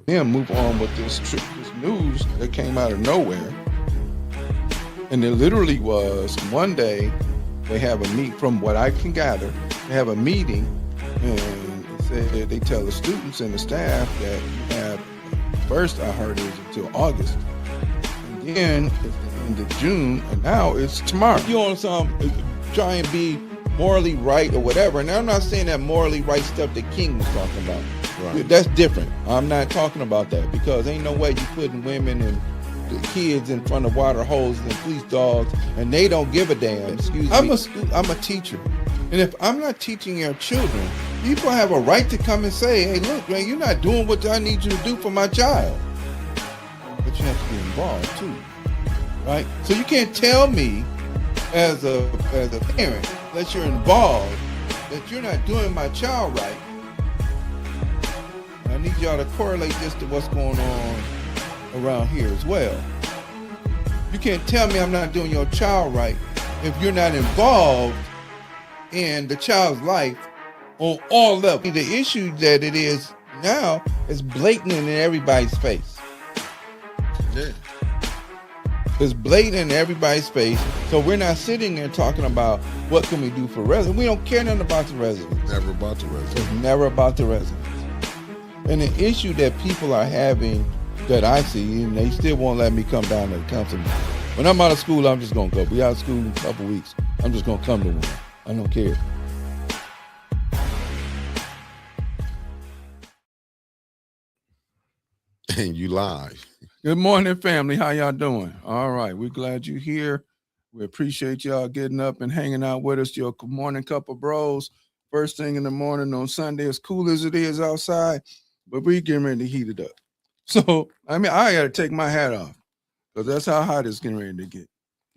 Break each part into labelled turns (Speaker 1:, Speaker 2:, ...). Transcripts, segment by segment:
Speaker 1: then move on with this news that came out of nowhere. And it literally was one day they have a meet, from what I can gather, they have a meeting and they tell the students and the staff that you have, first I heard it was until August. And then it's the end of June, and now it's tomorrow. You on some try and be morally right or whatever. And I'm not saying that morally right stuff that King was talking about. Right. That's different. I'm not talking about that, because ain't no way you putting women and the kids in front of water hoses and police dogs, and they don't give a damn. Excuse me. I'm a teacher, and if I'm not teaching your children, people have a right to come and say, "Hey, look, man, you're not doing what I need you to do for my child." But you have to be involved too, right? So you can't tell me as a parent, unless you're involved, that you're not doing my child right. I need y'all to correlate this to what's going on around here as well. You can't tell me I'm not doing your child right if you're not involved in the child's life on all levels. The issue that it is now is blatant in everybody's face. Yeah. It's blatant in everybody's face. So we're not sitting there talking about what can we do for residents. We don't care nothing about the residents.
Speaker 2: Never about the residents.
Speaker 1: It's never about the residents. And the issue that people are having that I see, and they still won't let me come down to the council meeting. When I'm out of school, I'm just going to go. We out of school in a couple weeks. I'm just going to come to one. I don't care.
Speaker 2: And you live.
Speaker 1: Good morning, family. How y'all doing? All right. We're glad you're here. We appreciate y'all getting up and hanging out with us. Your morning cup of bros. First thing in the morning on Sunday, as cool as it is outside, but we getting ready to heat it up. So, I mean, I got to take my hat off, because that's how hot it's getting ready to get.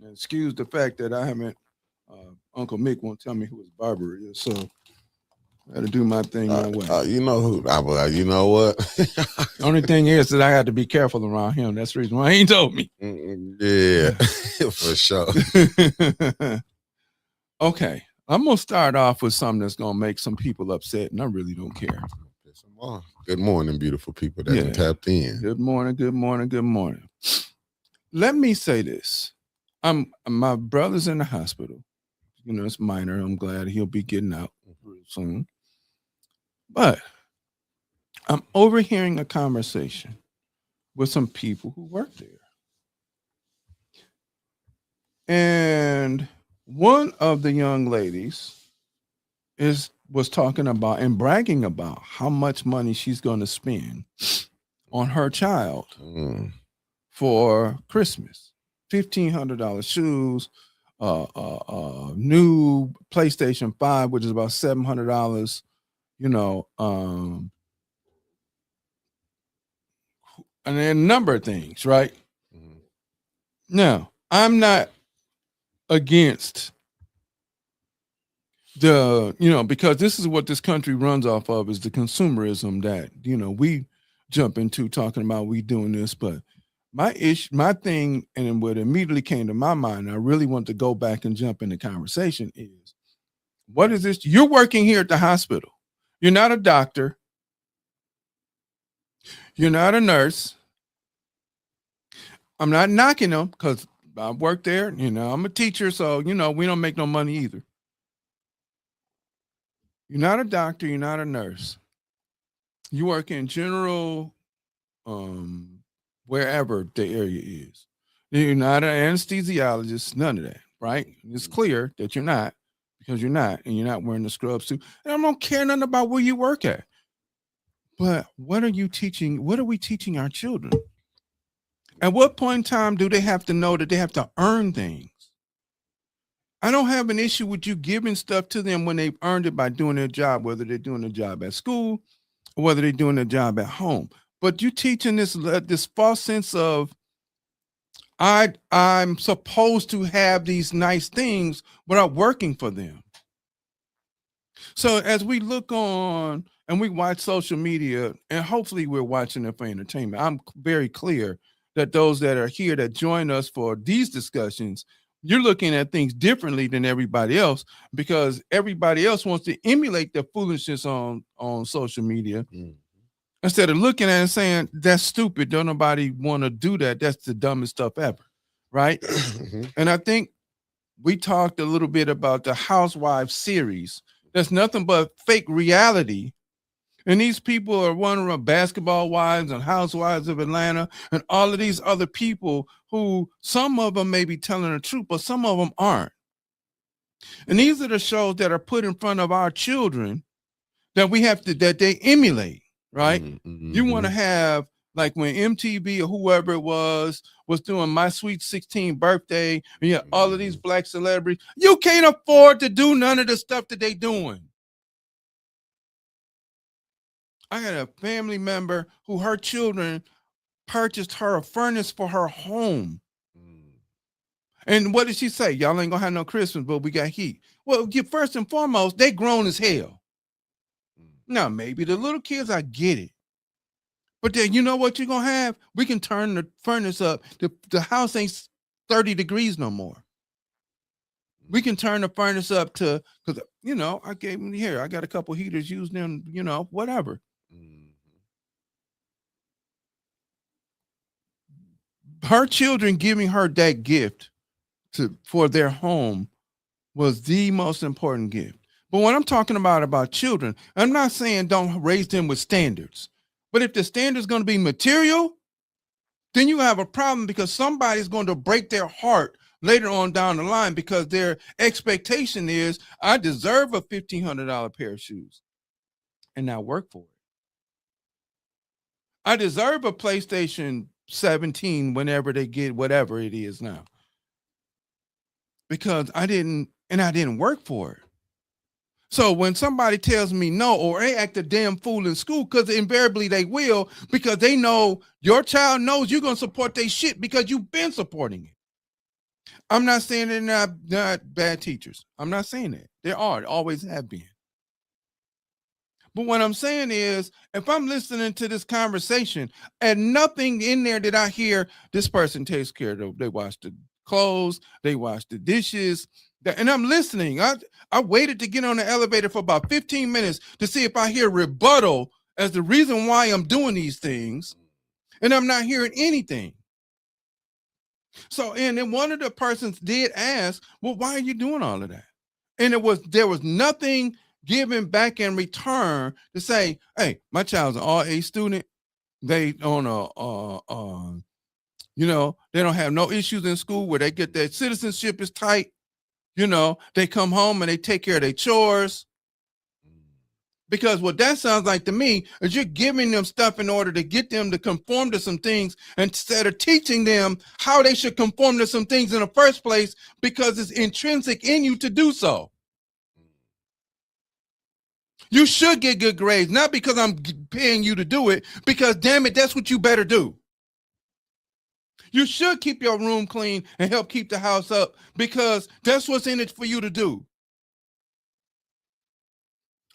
Speaker 1: And excuse the fact that I haven't, Uncle Mick won't tell me who his barber is, so I got to do my thing my way.
Speaker 2: You know who, you know what?
Speaker 1: The only thing is that I got to be careful around him. That's the reason why he ain't told me.
Speaker 2: Yeah, for sure.
Speaker 1: Okay, I'm going to start off with something that's going to make some people upset, and I really don't care.
Speaker 2: Good morning, beautiful people that tapped in.
Speaker 1: Good morning, good morning, good morning. Let me say this. My brother's in the hospital. You know, it's minor. I'm glad he'll be getting out real soon. But I'm overhearing a conversation with some people who work there. And one of the young ladies was talking about and bragging about how much money she's going to spend on her child for Christmas. $1,500 shoes, new PlayStation 5, which is about $700, you know, and then a number of things, right? Now, I'm not against because this is what this country runs off of, is the consumerism that, we jump into talking about we doing this. But my thing, and what immediately came to my mind, I really want to go back and jump in the conversation, is what is this? You're working here at the hospital. You're not a doctor. You're not a nurse. I'm not knocking them, because I work there. I'm a teacher, so, we don't make no money either. You're not a doctor. You're not a nurse. You work in general, wherever the area is. You're not an anesthesiologist, none of that, right? It's clear that you're not, because you're not, and you're not wearing the scrubs too. And I don't care nothing about where you work at. But what are you teaching? What are we teaching our children? At what point in time do they have to know that they have to earn things? I don't have an issue with you giving stuff to them when they've earned it by doing their job, whether they're doing a job at school or whether they're doing a job at home. But you teaching this false sense of I'm supposed to have these nice things without working for them. So as we look on and we watch social media, and hopefully we're watching it for entertainment, I'm very clear that those that are here that join us for these discussions, you're looking at things differently than everybody else, because everybody else wants to emulate the foolishness on social media. Instead of looking at it and saying, that's stupid, don't nobody want to do that. That's the dumbest stuff ever, right? And I think we talked a little bit about the Housewives series. That's nothing but fake reality. And these people are wondering basketball wives and housewives of Atlanta and all of these other people who some of them may be telling the truth, but some of them aren't. And these are the shows that are put in front of our children that we have to, that they emulate, right?
Speaker 2: Mm-hmm.
Speaker 1: You want to have, like when MTV or whoever it was doing My Sweet 16 Birthday, and you have all of these black celebrities, you can't afford to do none of the stuff that they doing. I had a family member who her children purchased her a furnace for her home. And what did she say? Y'all ain't gonna have no Christmas, but we got heat. Well, first and foremost, they grown as hell. Now, maybe the little kids, I get it. But then you know what you're gonna have? We can turn the furnace up. The house ain't 30 degrees no more. We can turn the furnace up to, because I gave them here. I got a couple heaters, use them, whatever. Her children giving her that gift for their home was the most important gift. But what I'm talking about children, I'm not saying don't raise them with standards. But if the standard's going to be material, then you have a problem, because somebody's going to break their heart later on down the line because their expectation is, I deserve a $1,500 pair of shoes and not work for it. I deserve a PlayStation 17 whenever they get whatever it is now, because I didn't work for it. So when somebody tells me no, or they act a damn fool in school, because invariably they will, because they know your child knows you're going to support their shit because you've been supporting it. I'm not saying they're not bad teachers. I'm not saying that. They are, always have been. But what I'm saying is, if I'm listening to this conversation and nothing in there that I hear, this person takes care of, they wash the clothes, they wash the dishes, and I'm listening. I waited to get on the elevator for about 15 minutes to see if I hear rebuttal as the reason why I'm doing these things, and I'm not hearing anything. So, and then one of the persons did ask, well, why are you doing all of that? And there was nothing given back in return to say, hey, my child's an all-A student. They on they don't have no issues in school where they get their citizenship is tight. They come home and they take care of their chores. Because what that sounds like to me is you're giving them stuff in order to get them to conform to some things, instead of teaching them how they should conform to some things in the first place, because it's intrinsic in you to do so. You should get good grades, not because I'm paying you to do it, because damn it, that's what you better do. You should keep your room clean and help keep the house up, because that's what's in it for you to do.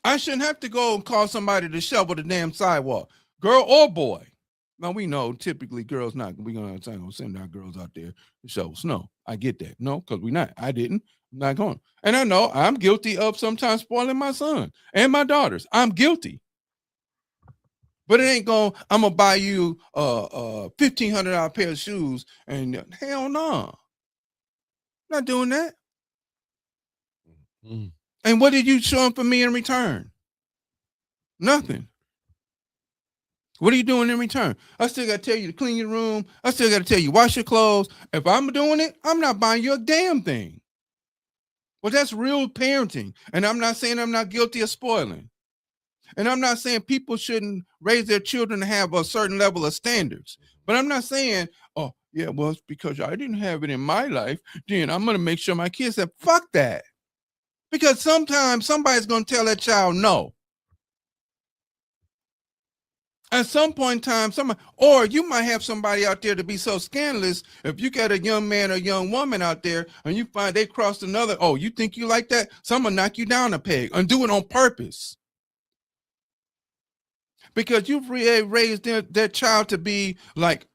Speaker 1: I shouldn't have to go and call somebody to shovel the damn sidewalk, girl or boy. Now, we know typically girls we're going to send our girls out there to shovel snow. I get that. No, because we're not. I didn't. I'm not going. And I know I'm guilty of sometimes spoiling my son and my daughters. I'm guilty. But it ain't I'm going to buy you a $1,500 pair of shoes, and hell no. Not doing that. Mm. And what did you show them for me in return? Nothing. What are you doing in return? I still got to tell you to clean your room. I still got to tell you wash your clothes. If I'm doing it, I'm not buying you a damn thing. Well, that's real parenting. And I'm not saying I'm not guilty of spoiling. And I'm not saying people shouldn't raise their children to have a certain level of standards. But I'm not saying, oh, yeah, well, it's because I didn't have it in my life, then I'm going to make sure my kids have, fuck that. Because sometimes somebody's going to tell that child no. At some point in time, or you might have somebody out there to be so scandalous. If you got a young man or young woman out there and you find they crossed another, oh, you think you like that? Someone knock you down a peg and do it on purpose. Because you've raised their child to be like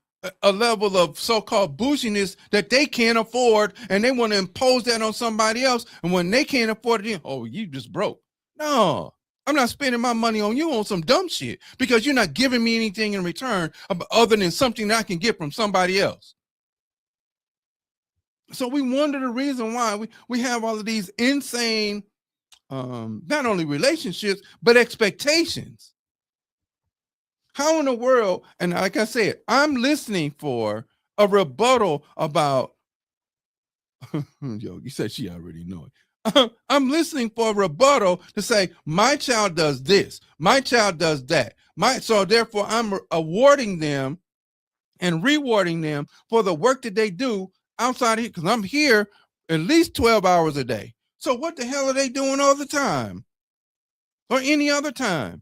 Speaker 1: a level of so-called boujiness that they can't afford, and they want to impose that on somebody else. And when they can't afford it, oh, you just broke. No. I'm not spending my money on you on some dumb shit because you're not giving me anything in return other than something that I can get from somebody else. So we wonder the reason why we have all of these insane, not only relationships, but expectations. How in the world, and like I said, I'm listening for a rebuttal about, yo, you said she already know it. I'm listening for a rebuttal to say, my child does this, my child does that. So therefore I'm awarding them and rewarding them for the work that they do outside here, because I'm here at least 12 hours a day. So what the hell are they doing all the time or any other time?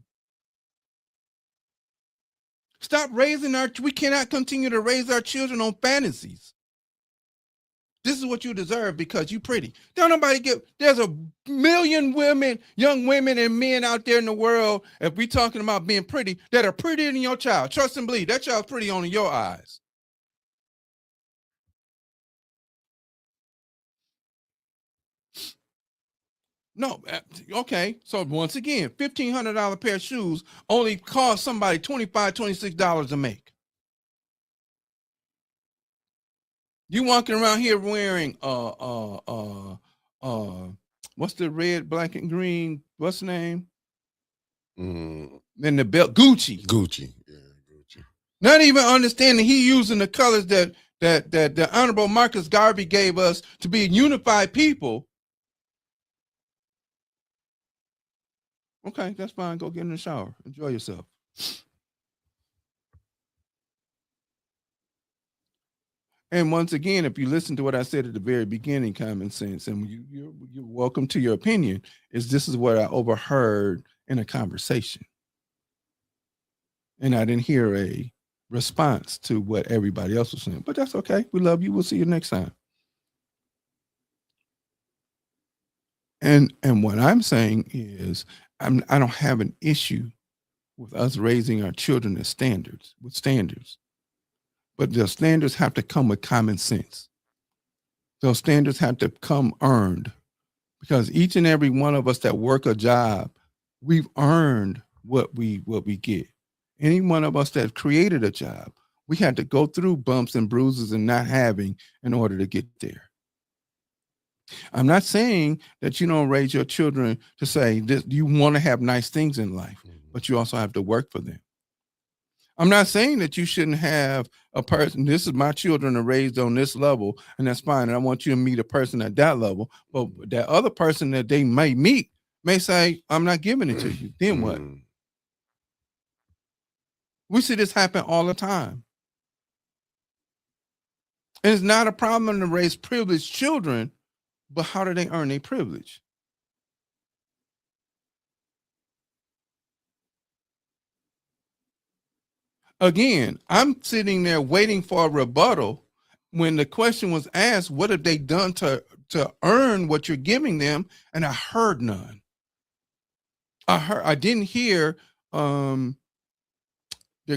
Speaker 1: Stop raising we cannot continue to raise our children on fantasies. This is what you deserve because you're pretty. Don't nobody there's a million women, young women and men out there in the world, if we're talking about being pretty, that are prettier than your child. Trust and believe, that child's pretty only in your eyes. No, okay. So once again, $1,500 pair of shoes only cost somebody $25, $26 to make. You walking around here wearing what's the red, black, and green? What's the name? And the belt, Gucci.
Speaker 2: Gucci. Yeah, Gucci.
Speaker 1: Not even understanding he using the colors that the Honorable Marcus Garvey gave us to be a unified people. Okay, that's fine. Go get in the shower. Enjoy yourself. And once again, if you listen to what I said at the very beginning, common sense, and you're welcome to your opinion, this is what I overheard in a conversation. And I didn't hear a response to what everybody else was saying, but that's okay. We love you. We'll see you next time. And what I'm saying is I don't have an issue with us raising our children with standards. But the standards have to come with common sense. Those standards have to come earned, because each and every one of us that work a job, we've earned what we get. Any one of us that created a job, we had to go through bumps and bruises and not having in order to get there. I'm not saying that you don't raise your children to say this, you want to have nice things in life, but you also have to work for them. I'm not saying that you shouldn't have a person, this is my children are raised on this level, and that's fine. And I want you to meet a person at that level. But that other person that they might meet may say, I'm not giving it to you. Then what? We see this happen all the time. And it's not a problem to raise privileged children, but how do they earn their privilege? Again, I'm sitting there waiting for a rebuttal when the question was asked, what have they done to earn what you're giving them? And I heard none. I didn't hear they're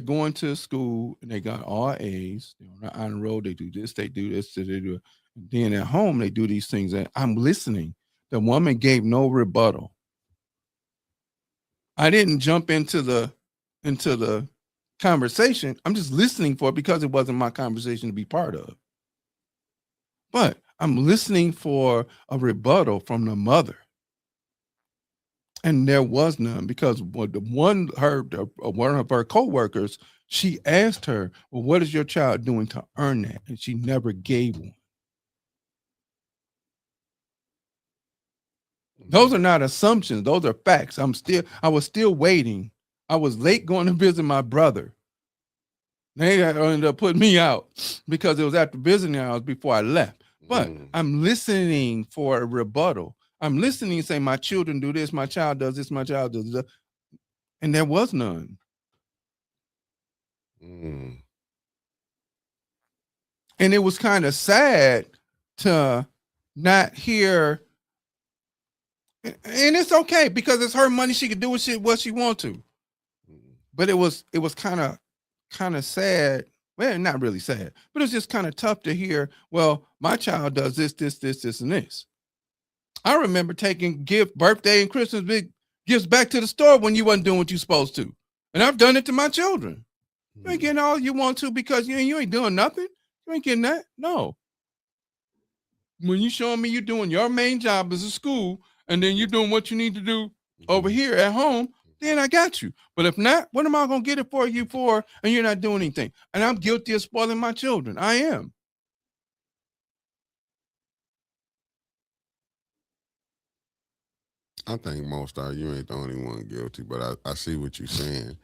Speaker 1: going to school and they got all A's, they're on the honor roll, they do this, they do this, they do. Then at home, they do these things and I'm listening. The woman gave no rebuttal. I didn't jump into the conversation. I'm just listening for it because it wasn't my conversation to be part of. But I'm listening for a rebuttal from the mother. And there was none, because one of her coworkers, she asked her, well, what is your child doing to earn that? And she never gave one. Those are not assumptions. Those are facts. I was still waiting. I was late going to visit my brother. They ended up putting me out because it was after visiting hours before I left. But I'm listening for a rebuttal. I'm listening and saying, my children do this, my child does this, my child does that. And there was none. And it was kind of sad to not hear. And it's okay because it's her money. She could do what she wants to. But it was kind of sad. Well, not really sad, but it's just kind of tough to hear. Well, my child does this, and this. I remember taking birthday and Christmas gifts back to the store when you wasn't doing what you're supposed to. And I've done it to my children. You ain't getting all you want to because you ain't doing nothing. You ain't getting that. No. When you showing me you're doing your main job as a school and then you're doing what you need to do over here at home, then I got you. But if not, what am I going to get it for you for? And you're not doing anything. And I'm guilty of spoiling my children. I am.
Speaker 2: I think most are. You ain't the only one guilty, but I see what you're saying.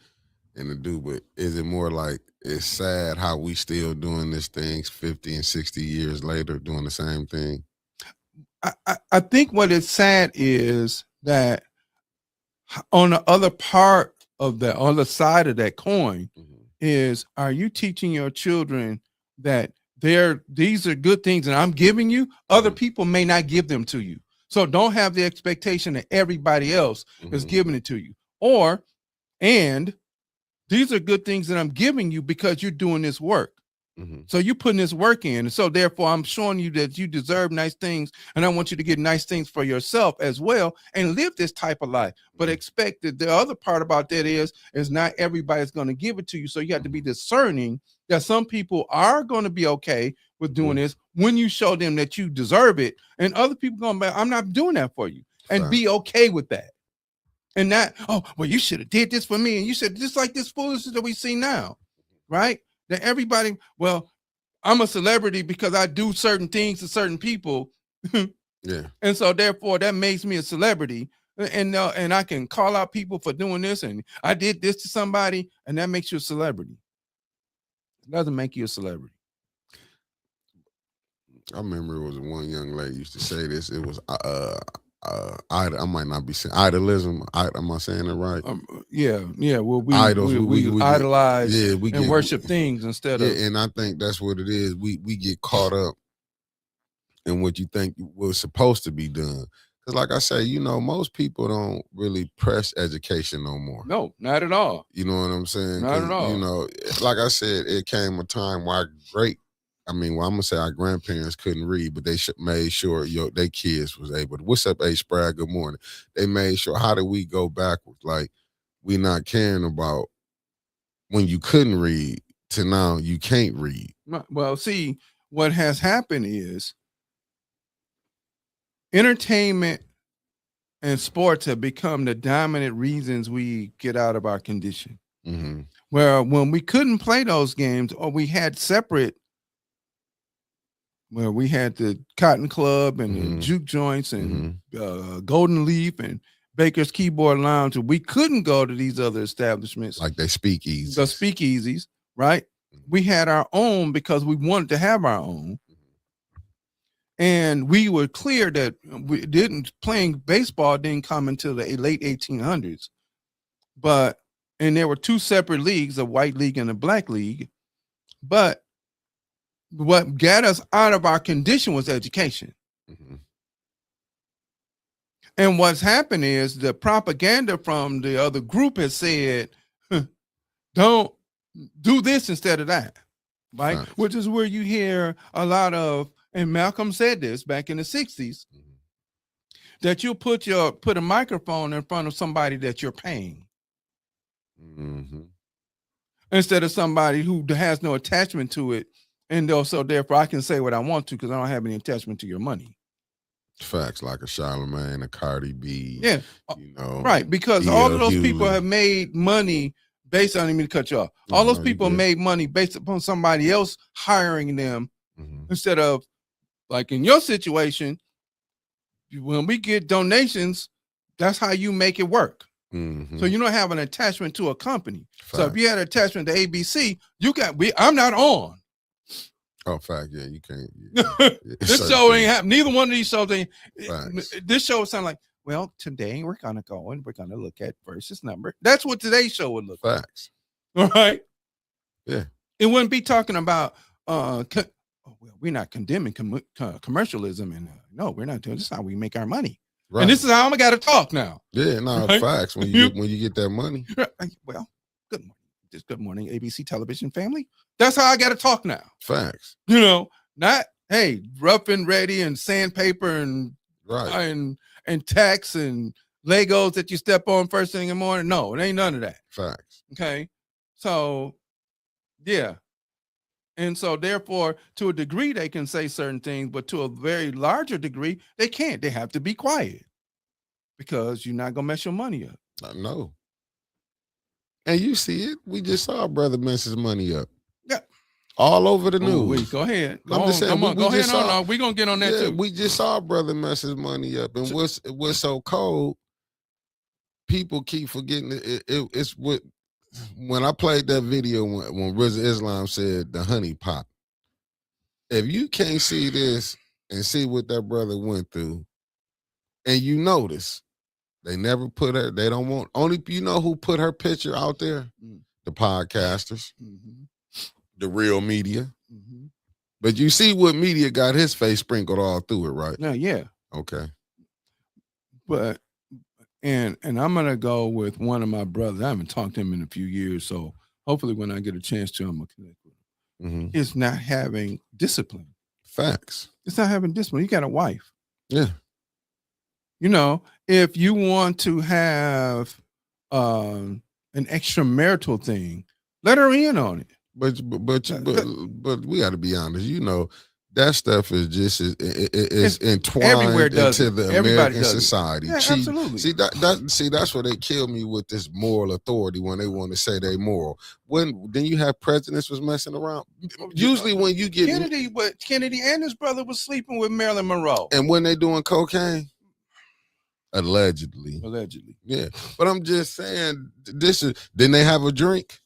Speaker 2: And to do, but is it more like it's sad how we still doing this things 50 and 60 years later doing the same thing?
Speaker 1: I think what is sad is that on the other part of the other side of that coin is, are you teaching your children that these are good things and I'm giving you, other people may not give them to you. So don't have the expectation that everybody else is giving it to you. And these are good things that I'm giving you because you're doing this work. So you're putting this work in. And so therefore I'm showing you that you deserve nice things. And I want you to get nice things for yourself as well and live this type of life. But expect that the other part about that is not everybody's going to give it to you. So you have to be discerning that some people are going to be okay with doing this when you show them that you deserve it. And other people going to be, I'm not doing that for you. And be okay with that. And not, oh, well, you should have did this for me. And you said, just like this foolishness that we see now, right? That everybody, well, I'm a celebrity because I do certain things to certain people.
Speaker 2: Yeah.
Speaker 1: And so therefore that makes me a celebrity. And I can call out people for doing this. And I did this to somebody and that makes you a celebrity. It doesn't make you a celebrity.
Speaker 2: I remember it was one young lady used to say this. It was I might not be saying idolism. Am I saying it right?
Speaker 1: Yeah. Well, we
Speaker 2: idolize,
Speaker 1: idolize and worship things instead of.
Speaker 2: And I think that's what it is. We get caught up in what you think was supposed to be done. Because, like I say, most people don't really press education no more.
Speaker 1: No, not at all.
Speaker 2: You know what I'm saying?
Speaker 1: Not at all.
Speaker 2: Like I said, it came a time where I'm gonna say our grandparents couldn't read, but they made sure their kids was able to. What's up, H. Brad? Good morning. They made sure. How do we go backwards? Like, we not caring about when you couldn't read to now you can't read.
Speaker 1: Well, see, what has happened is entertainment and sports have become the dominant reasons we get out of our condition. Where when we couldn't play those games or we had separate, where we had the Cotton Club and the juke joints and Golden Leaf and Baker's Keyboard Lounge, we couldn't go to these other establishments.
Speaker 2: Like they speakeasies.
Speaker 1: The speakeasies, right? We had our own because we wanted to have our own. And we were clear that playing baseball didn't come until the late 1800s. And there were two separate leagues, a white league and a black league. But what got us out of our condition was education. And what's happened is the propaganda from the other group has said, don't do this instead of that, right? Nice. Which is where you hear a lot of, and Malcolm said this back in the 60s, that you put a microphone in front of somebody that you're paying. Instead of somebody who has no attachment to it. And also, therefore, I can say what I want to because I don't have any attachment to your money.
Speaker 2: Facts, like a Charlemagne, a Cardi B.
Speaker 1: Yeah, right. Because all of those people have made money based on, I didn't mean to cut you off. All those people made money based upon somebody else hiring them instead of, like in your situation, when we get donations, that's how you make it work. So you don't have an attachment to a company. Facts. So if you had an attachment to ABC, I'm not on.
Speaker 2: Oh, fact, yeah, you can't.
Speaker 1: This show ain't happening. Neither one of these shows ain't. This show sound like, well, today we're gonna go and we're gonna look at versus number. That's what today's show would look like.
Speaker 2: Facts.
Speaker 1: All right.
Speaker 2: Yeah.
Speaker 1: It wouldn't be talking about. Well, we're not condemning commercialism, and no, we're not doing this. Is how we make our money. Right. And this is how I got to talk now.
Speaker 2: Yeah, no, right? Facts. When you get that money.
Speaker 1: Well, good morning. Just good morning, ABC television family. That's how I got to talk now.
Speaker 2: Facts.
Speaker 1: Not hey, rough and ready and sandpaper and
Speaker 2: right
Speaker 1: and tax and Legos that you step on first thing in the morning. No, it ain't none of that.
Speaker 2: Facts.
Speaker 1: Okay. So, yeah. And so, therefore, to a degree, they can say certain things, but to a very larger degree, they can't. They have to be quiet because you're not going to mess your money up.
Speaker 2: I know. And you see it. We just saw a brother mess his money up.
Speaker 1: Yeah.
Speaker 2: All over the news.
Speaker 1: Oh, wait, go ahead.
Speaker 2: I'm just saying.
Speaker 1: Go ahead. No, we're going to get on that too.
Speaker 2: We just saw a brother mess his money up. And what's so cold, people keep forgetting it's what when I played that video when Rizza Islam said the honey pot. If you can't see this and see what that brother went through, and you notice they never put her, they don't want, only you know who put her picture out there? The podcasters, the real media. But you see what media got his face sprinkled all through it, right?
Speaker 1: No, yeah.
Speaker 2: Okay.
Speaker 1: But and I'm gonna go with one of my brothers. I haven't talked to him in a few years, so hopefully when I get a chance to, I'm gonna connect with him. It's not having discipline.
Speaker 2: Facts.
Speaker 1: It's not having discipline. You got a wife.
Speaker 2: Yeah.
Speaker 1: You know, if you want to have an extramarital thing, let her in on it.
Speaker 2: But we got to be honest. You know, that stuff is just is entwined into the American society.
Speaker 1: Yeah, absolutely.
Speaker 2: See that's where they kill me with this moral authority when they want to say they moral. Then you have presidents was messing around. Usually when you get
Speaker 1: Kennedy and his brother was sleeping with Marilyn Monroe,
Speaker 2: and when they doing cocaine. Allegedly. Yeah. But I'm just saying, didn't they have a drink?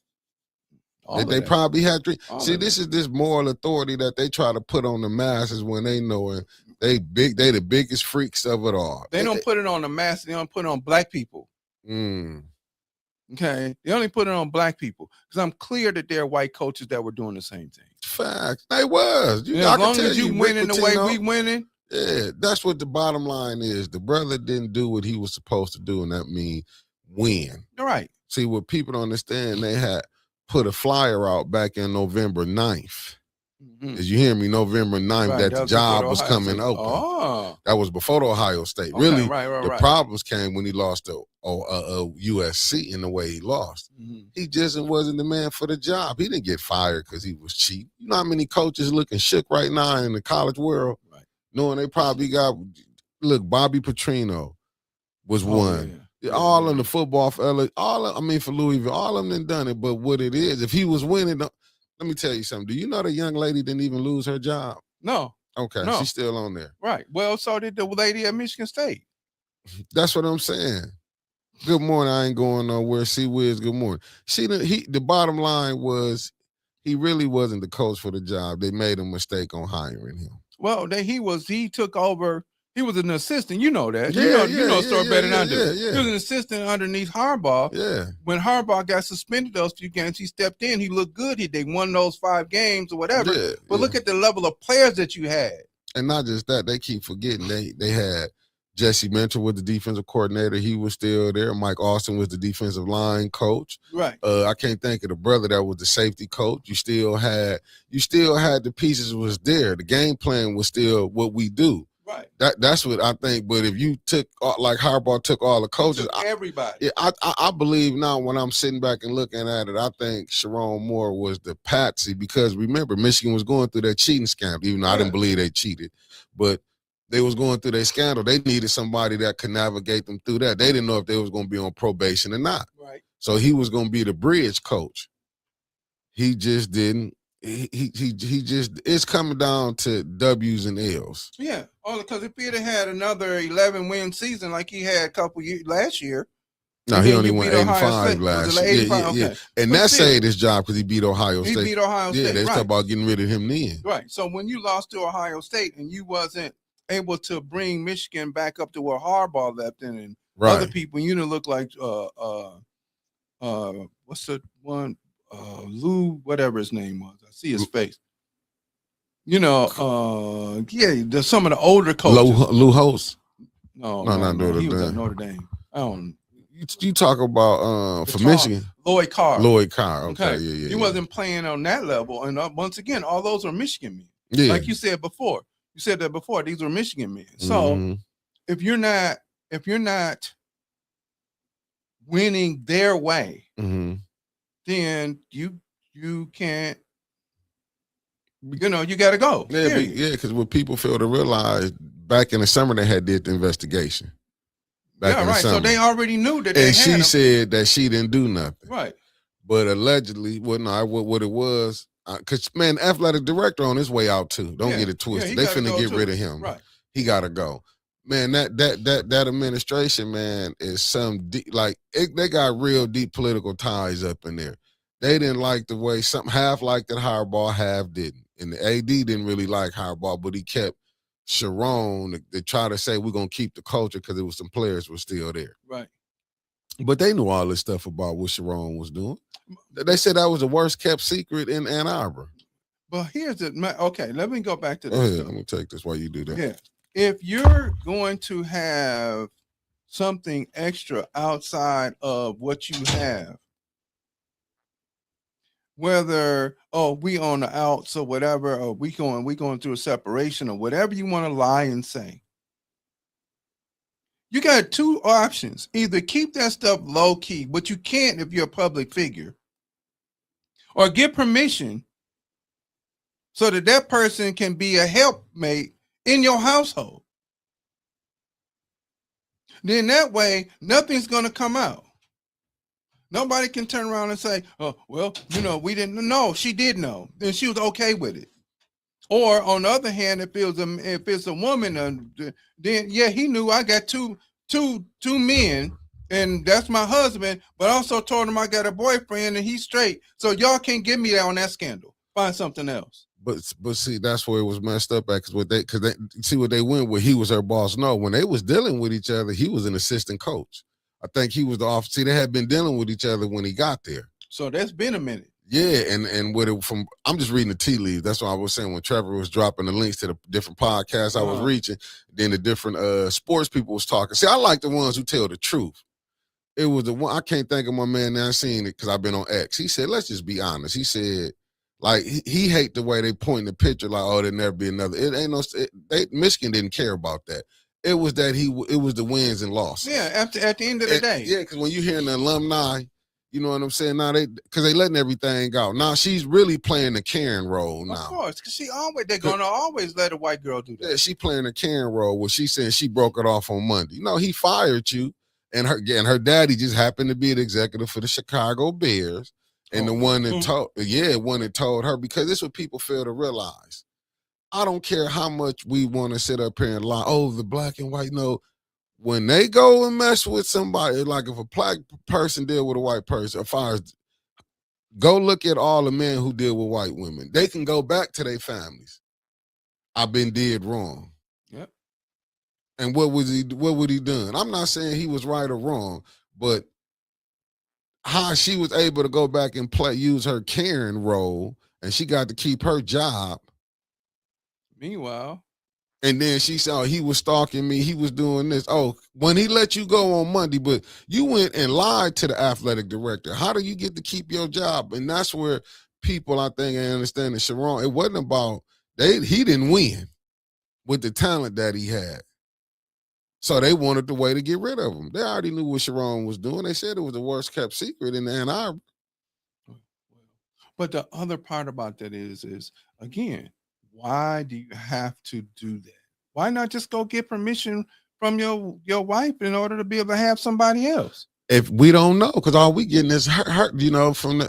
Speaker 2: They probably had drink. See, this is this moral authority that they try to put on the masses when they know it. They the biggest freaks of it all.
Speaker 1: They don't put it on the masses, they don't put it on black people. Okay. They only put it on black people. Because I'm clear that there are white coaches that were doing the same thing.
Speaker 2: Facts. They was.
Speaker 1: As long as you winning the way we winning.
Speaker 2: Yeah, that's what the bottom line is. The brother didn't do what he was supposed to do, and that means win.
Speaker 1: All right.
Speaker 2: See, what people don't understand, they had put a flyer out back in November 9th. As you hear me, November 9th, right, that the job was coming open. That was before the Ohio State. Okay, really, the problems came when he lost to USC in the way he lost. He just wasn't the man for the job. He didn't get fired because he was cheap. You know how many coaches looking shook right now in the college world? Right. Knowing they probably got, look, Bobby Petrino was one. Yeah. All in the football for LA, for Louisville, all of them done it. But what it is, if he was winning, let me tell you something. Do you know the young lady didn't even lose her job?
Speaker 1: No.
Speaker 2: Okay, she's still on there.
Speaker 1: Right. Well, so did the lady at Michigan State.
Speaker 2: That's what I'm saying. Good morning. I ain't going nowhere. See Wiz, good morning. The bottom line was he really wasn't the coach for the job. They made a mistake on hiring him. Well,
Speaker 1: he took over. He was an assistant. You know that. You know story better than I do. Yeah. He was an assistant underneath Harbaugh.
Speaker 2: Yeah.
Speaker 1: When Harbaugh got suspended those few games, he stepped in. He looked good. They won those 5 games or whatever. Yeah, but look at the level of players that you had.
Speaker 2: And not just that, they keep forgetting they had Jesse Mentor was the defensive coordinator. He was still there. Mike Austin was the defensive line coach.
Speaker 1: Right.
Speaker 2: I can't think of the brother that was the safety coach. You still had the pieces was there. The game plan was still what we do.
Speaker 1: Right.
Speaker 2: That's what I think. But if you took, like Harbaugh took all the coaches,
Speaker 1: everybody.
Speaker 2: I believe now when I'm sitting back and looking at it, I think Sharon Moore was the patsy because remember Michigan was going through that cheating scandal. Even though I didn't believe they cheated, but they was going through their scandal. They needed somebody that could navigate them through that. They didn't know if they was going to be on probation or not.
Speaker 1: Right.
Speaker 2: So he was going to be the bridge coach. He just didn't. He just, it's coming down to W's and L's.
Speaker 1: Yeah, because if he'd have had another 11-win season like he had a couple years last year.
Speaker 2: No, he only won 85 last year. Yeah. Okay. And that saved his job because he beat Ohio State.
Speaker 1: He beat Ohio State.
Speaker 2: Yeah, they talk about getting rid of him then.
Speaker 1: Right. So when you lost to Ohio State and you wasn't able to bring Michigan back up to where Harbaugh left in and other people, you didn't look like what's the one? Lou, whatever his name was. I see his face. You know, there's some of the older coaches.
Speaker 2: Lou Holtz.
Speaker 1: No, he was at Notre Dame. I don't.
Speaker 2: You talk about for Michigan.
Speaker 1: Lloyd Carr.
Speaker 2: Okay. Yeah.
Speaker 1: He wasn't playing on that level, and once again, all those are Michigan men.
Speaker 2: Yeah.
Speaker 1: Like you said before. You said that before. These were Michigan men. So if you're not winning their way,
Speaker 2: Mm-hmm.
Speaker 1: then you can't. You got to go.
Speaker 2: Yeah, because what people fail to realize, back in the summer they had did the investigation. Back in the
Speaker 1: right.
Speaker 2: summer.
Speaker 1: So they already knew that.
Speaker 2: And she said that she didn't do nothing.
Speaker 1: Right.
Speaker 2: But allegedly, what it was, because man, athletic director on his way out too. Don't get it twisted. They finna get rid of him.
Speaker 1: Right.
Speaker 2: He gotta go. Man, that administration, man, is some deep, they got real deep political ties up in there. They didn't like the way half liked it Harbaugh, half didn't. And the AD didn't really like Harbaugh, but he kept Sharon to try to say we're gonna keep the culture because there was some players were still there.
Speaker 1: Right.
Speaker 2: But they knew all this stuff about what Sharon was doing. They said that was the worst kept secret in Ann Arbor.
Speaker 1: But here's okay, let me go back to this.
Speaker 2: Go ahead, let me take this while you do that.
Speaker 1: Yeah. If you're going to have something extra outside of what you have, whether we on the outs or whatever, or we going through a separation or whatever you want to lie and say, you got two options. Either keep that stuff low key, but you can't if you're a public figure, or get permission so that person can be a helpmate in your household. Then that way, nothing's going to come out. Nobody can turn around and say, oh, well, we didn't know. She did know. Then she was okay with it. Or on the other hand, if it's a woman, then yeah, he knew I got two men and that's my husband, but I also told him I got a boyfriend and he's straight. So y'all can't get me on that scandal. Find something else.
Speaker 2: But see, that's where it was messed up at, because they see what they went with. He was her boss. No, when they was dealing with each other, he was an assistant coach. I think he was the officer. See, they had been dealing with each other when he got there.
Speaker 1: So that's been a minute.
Speaker 2: Yeah, and with it I'm just reading the tea leaves. That's what I was saying when Trevor was dropping the links to the different podcasts I was reaching. Then the different sports people was talking. See, I like the ones who tell the truth. It was the one, I can't think of my man now. I seen it because I've been on X. He said, let's just be honest. He said, like, he hate the way they point the picture, like, oh, there'll never be another. It ain't Michigan didn't care about that. It was that it was the wins and losses.
Speaker 1: Yeah, at the end of the day.
Speaker 2: Yeah, because when you hearing the alumni, you know what I'm saying? Now because they letting everything out. Now she's really playing the Karen role now.
Speaker 1: Of course, because they're gonna always let a white girl do that.
Speaker 2: Yeah, she playing the Karen role where she said she broke it off on Monday. He fired you, and her daddy just happened to be the executive for the Chicago Bears. And the one that told her, because this is what people fail to realize. I don't care how much we want to sit up here and lie. Oh, the black and white. No, when they go and mess with somebody, like if a black person deal with a white person, as far as go look at all the men who deal with white women. They can go back to their families. I've been did wrong.
Speaker 1: Yep.
Speaker 2: And what would he done? I'm not saying he was right or wrong, but how she was able to go back and use her Karen role, and she got to keep her job.
Speaker 1: Meanwhile.
Speaker 2: And then she said, oh, he was stalking me. He was doing this. Oh, when he let you go on Monday, but you went and lied to the athletic director. How do you get to keep your job? And that's where people, I think, I understand that Sharon, it wasn't about, he didn't win with the talent that he had. So they wanted the way to get rid of him. They already knew what Sharon was doing. They said it was the worst kept secret in Ann Arbor.
Speaker 1: But the other part about that is again, why do you have to do that? Why not just go get permission from your wife in order to be able to have somebody else?
Speaker 2: If we don't know, because all we getting is hurt,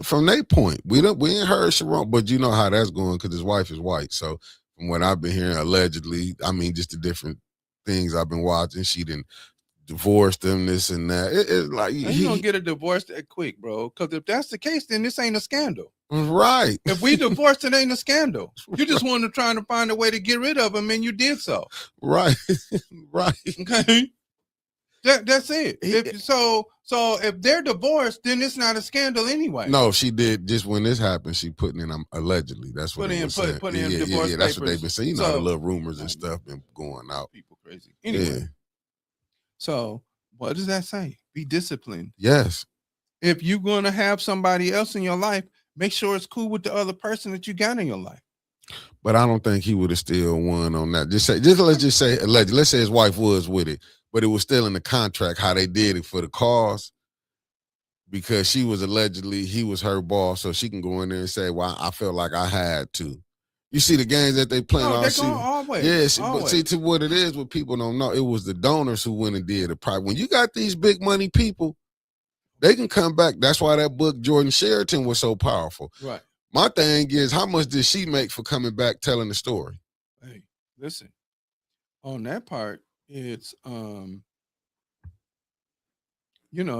Speaker 2: from their point. We ain't heard Sharon, but you know how that's going because his wife is white. So from what I've been hearing, allegedly, I mean, just the different things I've been watching, she didn't divorce them, this and that. It's like
Speaker 1: you don't get a divorce that quick, bro. Because if that's the case, then this ain't a scandal.
Speaker 2: Right.
Speaker 1: If we divorced, it ain't a scandal. You just wanted to find a way to get rid of him, and you did so.
Speaker 2: Right. Right.
Speaker 1: Okay. That's it. So if they're divorced, then it's not a scandal anyway.
Speaker 2: No, she did. Just when this happened, she put in allegedly. That's what
Speaker 1: put in divorce papers.
Speaker 2: That's what they've been saying. The little rumors and stuff been going out.
Speaker 1: People crazy. Anyway. So what does that say? Be disciplined.
Speaker 2: Yes. If
Speaker 1: you're going to have somebody else in your life, make sure it's cool with the other person that you got in your life.
Speaker 2: But I don't think he would have still won on that. Let's just say allegedly. Let's say his wife was with it, but it was still in the contract how they did it for the cause. because he was her boss, so she can go in there and say, "Well, I felt like I had to." You see the games that they playing
Speaker 1: No,
Speaker 2: all
Speaker 1: they're going
Speaker 2: season.
Speaker 1: always.
Speaker 2: Yes, but
Speaker 1: Always.
Speaker 2: see to what it is, what people don't know, it was the donors who went and did it. Probably when you got these big money people, they can come back. That's why that book Jordan Sheraton was so powerful.
Speaker 1: Right.
Speaker 2: My thing is, how much did she make for coming back telling the story?
Speaker 1: Hey, listen. On that part, it's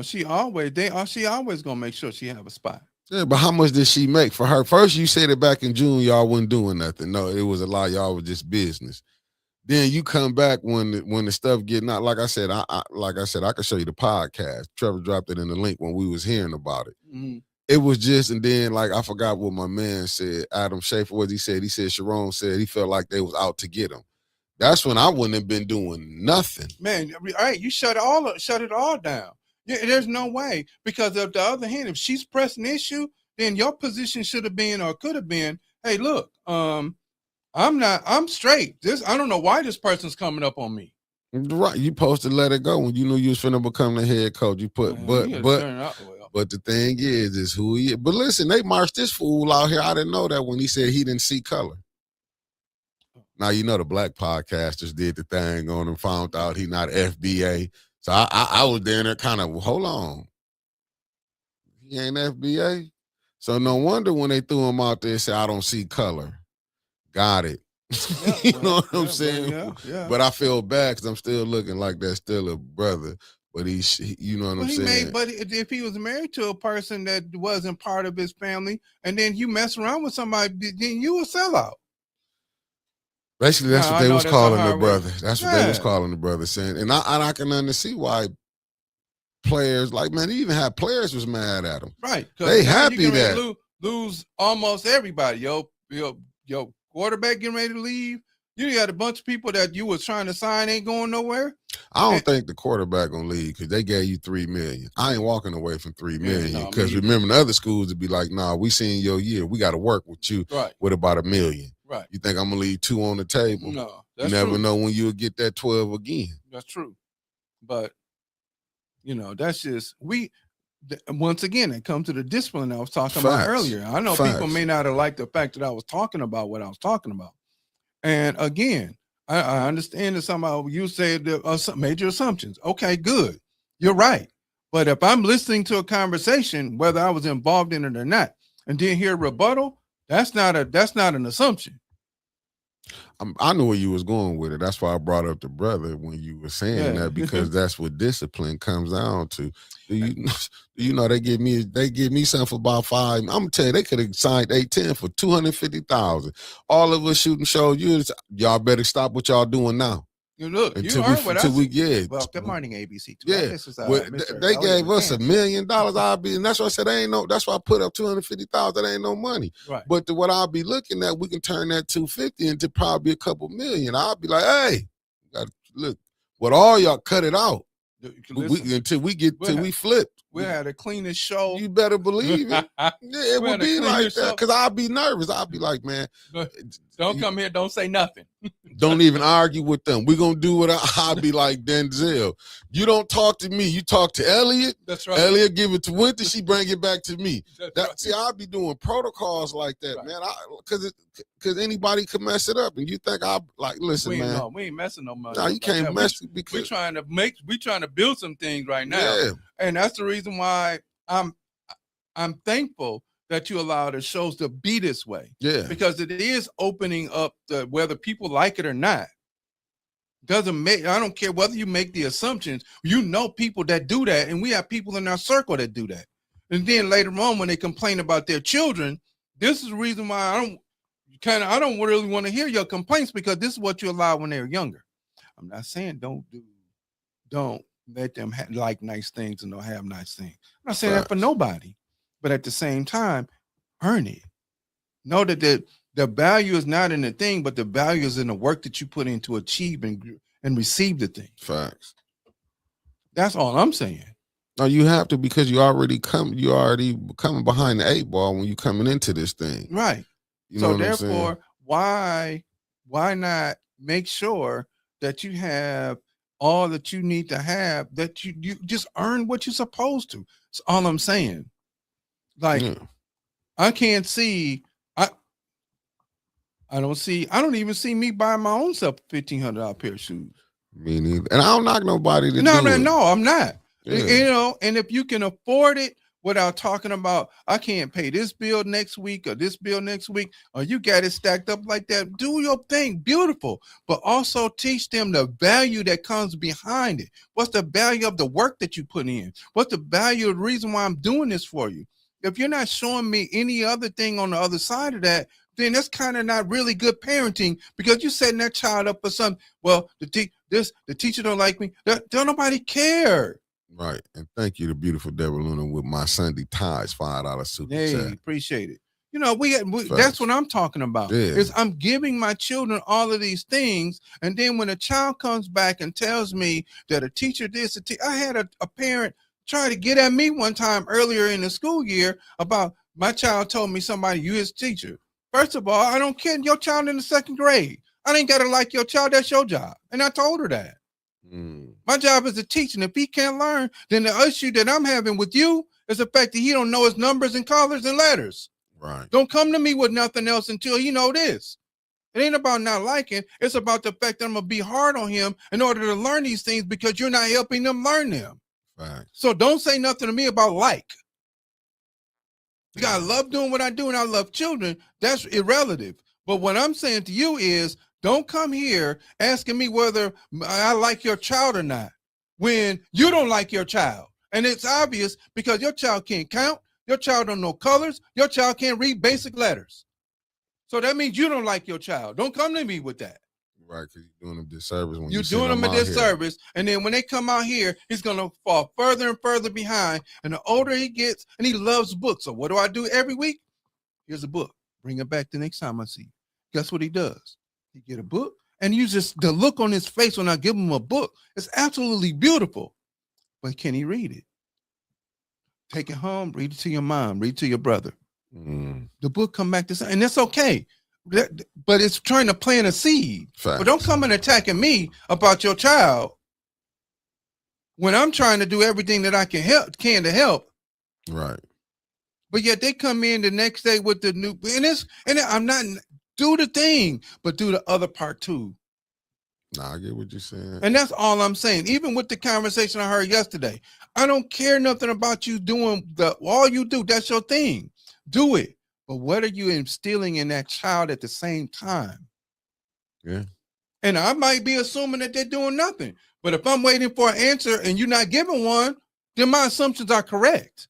Speaker 1: she always gonna make sure she have a spot.
Speaker 2: Yeah, but how much did she make for her? First, you said it back in June, y'all wasn't doing nothing. No, it was a lie. Y'all was just business. Then you come back when the stuff getting out. Like I said, I could show you the podcast. Trevor dropped it in the link when we was hearing about it.
Speaker 1: Mm-hmm.
Speaker 2: It was just, and then like I forgot what my man said. Adam Schaefer, what he said. He said Sharon said he felt like they was out to get him. That's when I wouldn't have been doing nothing.
Speaker 1: Man, all right, you shut it all down. Yeah, there's no way, because of the other hand, if she's pressing the issue, then your position should have been or could have been, hey, look, I'm straight. I don't know why this person's coming up on me.
Speaker 2: Right, you supposed to let it go when you knew you was finna become the head coach. You put, but the thing is who he is. But listen, they marched this fool out here. I didn't know that when he said he didn't see color. Now you know the black podcasters did the thing on him, found out he not FBA. So I was there kind of, hold on. He ain't FBA? So no wonder when they threw him out there, said, I don't see color. Got it. You know what I'm saying? Yeah. But I feel bad because I'm still looking like that's still a brother. But you know what I'm saying?
Speaker 1: But if he was married to a person that wasn't part of his family, and then you mess around with somebody, then you a sellout.
Speaker 2: Basically, that's what they was calling the brother. That's what they was calling the brother, saying, and I can understand why players, like, man, they even had players was mad at him.
Speaker 1: Right.
Speaker 2: They happy that
Speaker 1: lose almost everybody. Yo, quarterback getting ready to leave. You got a bunch of people that you was trying to sign ain't going nowhere.
Speaker 2: I don't think the quarterback gonna leave because they gave you $3 million. I ain't walking away from $3 million because remember the other schools would be like, nah, we seen your year. We got to work with you with about $1 million.
Speaker 1: Right.
Speaker 2: You think I'm gonna leave 2 on the table?
Speaker 1: No,
Speaker 2: you never know when you'll get that 12 again.
Speaker 1: That's true. But that's just once again, it comes to the discipline I was talking about earlier. I know people may not have liked the fact that I was talking about what I was talking about. And again, I understand that somehow you said some major assumptions. Okay, good. You're right. But if I'm listening to a conversation, whether I was involved in it or not, and didn't hear a rebuttal, that's not an assumption.
Speaker 2: I knew where you was going with it. That's why I brought up the brother when you were saying that, because that's what discipline comes down to. Do you know they give me something for about $5? I'm gonna tell you, they could have signed 8-10 for $250,000. All of us shooting shows. Y'all better stop what y'all doing now.
Speaker 1: Look,
Speaker 2: until
Speaker 1: you heard what I
Speaker 2: said.
Speaker 1: Well, good morning, ABC.
Speaker 2: Yeah,
Speaker 1: this is,
Speaker 2: they gave us $1 million. I'll be, and that's why I said that's why I put up $250,000. That ain't no money.
Speaker 1: Right.
Speaker 2: But what I'll be looking at, we can turn that $250 into probably a couple million. I'll be like, hey, look, what all y'all cut it out until we flip.
Speaker 1: We had the cleanest show.
Speaker 2: You better believe it. Yeah, it would be like that because I'll be nervous. I'll be like, man,
Speaker 1: don't come here. Don't say nothing.
Speaker 2: Don't even argue with them. We're going to do what I'll be like Denzel. You don't talk to me. You talk to Elliott.
Speaker 1: That's right.
Speaker 2: Elliott give it to Winter. She bring it back to me. See, I'll be doing protocols like that, man. Because anybody could mess it up. And you think listen, man.
Speaker 1: No, we ain't messing no money.
Speaker 2: No, you can't mess it because
Speaker 1: we're trying to build some things right now.
Speaker 2: Yeah.
Speaker 1: And that's the reason why I'm thankful that you allow the shows to be this way.
Speaker 2: Yeah.
Speaker 1: Because it is opening up whether people like it or not. I don't care whether you make the assumptions, people that do that, and we have people in our circle that do that. And then later on, when they complain about their children, this is the reason why I don't really want to hear your complaints, because this is what you allow when they're younger. I'm not saying don't let them like nice things and don't have nice things. I'm not saying that for nobody. But at the same time, earn it. Know that the value is not in the thing, but the value is in the work that you put in to achieve and receive the thing.
Speaker 2: Facts.
Speaker 1: That's all I'm saying.
Speaker 2: No, you have to, because you already coming behind the 8 ball when you coming into this thing.
Speaker 1: Right.
Speaker 2: You know
Speaker 1: so therefore, why not make sure that you have all that you need to have, that you just earn what you're supposed to. That's all I'm saying. Like,
Speaker 2: Yeah.
Speaker 1: I can't see, I don't even see me buying my own self a $1,500 pair of shoes.
Speaker 2: Me neither. And I don't knock nobody to do it.
Speaker 1: No, I'm not.
Speaker 2: Yeah.
Speaker 1: And if you can afford it without talking about, I can't pay this bill next week or this bill next week, or you got it stacked up like that, do your thing, beautiful. But also teach them the value that comes behind it. What's the value of the work that you put in? What's the value of the reason why I'm doing this for you? If you're not showing me any other thing on the other side of that, then that's kind of not really good parenting, because you're setting that child up for something. Well, the teacher don't like me. Don't nobody care.
Speaker 2: Right. And thank you to beautiful Deborah Luna with my Sunday ties $5 super
Speaker 1: Hey,
Speaker 2: chat.
Speaker 1: appreciate it. You know, we that's what I'm talking about.
Speaker 2: Yeah.
Speaker 1: Is I'm giving my children all of these things, and then when a child comes back and tells me that a teacher this, I had a parent try to get at me one time earlier in the school year about my child told me somebody, you his teacher. First of all, I don't care. Your child in the 2nd grade. I ain't got to like your child. That's your job. And I told her that. My job is to teach. And if he can't learn, then the issue that I'm having with you is the fact that he don't know his numbers and colors and letters.
Speaker 2: Right.
Speaker 1: Don't come to me with nothing else until he know this. It ain't about not liking. It's about the fact that I'm going to be hard on him in order to learn these things, because you're not helping them learn them.
Speaker 2: Right.
Speaker 1: So don't say nothing to me about like. I love doing what I do, and I love children. That's irrelative. But what I'm saying to you is, don't come here asking me whether I like your child or not when you don't like your child. And it's obvious, because your child can't count. Your child don't know colors. Your child can't read basic letters. So that means you don't like your child. Don't come to me with that.
Speaker 2: Right, because you're doing them disservice. When
Speaker 1: you're doing them a disservice, and then when they come out here, he's going to fall further and further behind. And the older he gets, and he loves books. So what do I do every week? Here's a book. Bring it back the next time I see you. Guess what he does? He get a book, and you just, the look on his face when I give him a book, it's absolutely beautiful. But can he read it? Take it home, read it to your mom, read it to your brother. The book come back to, and that's okay. But it's trying to plant a seed.
Speaker 2: Fact.
Speaker 1: But don't come and attacking me about your child when I'm trying to do everything that I can to help.
Speaker 2: Right.
Speaker 1: But yet they come in the next day with the new, and I'm not, do the thing, but do the other part too.
Speaker 2: Nah, I get what you're saying.
Speaker 1: And that's all I'm saying. Even with the conversation I heard yesterday, I don't care nothing about you doing all you do. That's your thing. Do it. But what are you instilling in that child at the same time?
Speaker 2: Yeah. And
Speaker 1: I might be assuming that they're doing nothing. But if I'm waiting for an answer and you're not giving one, then my assumptions are correct.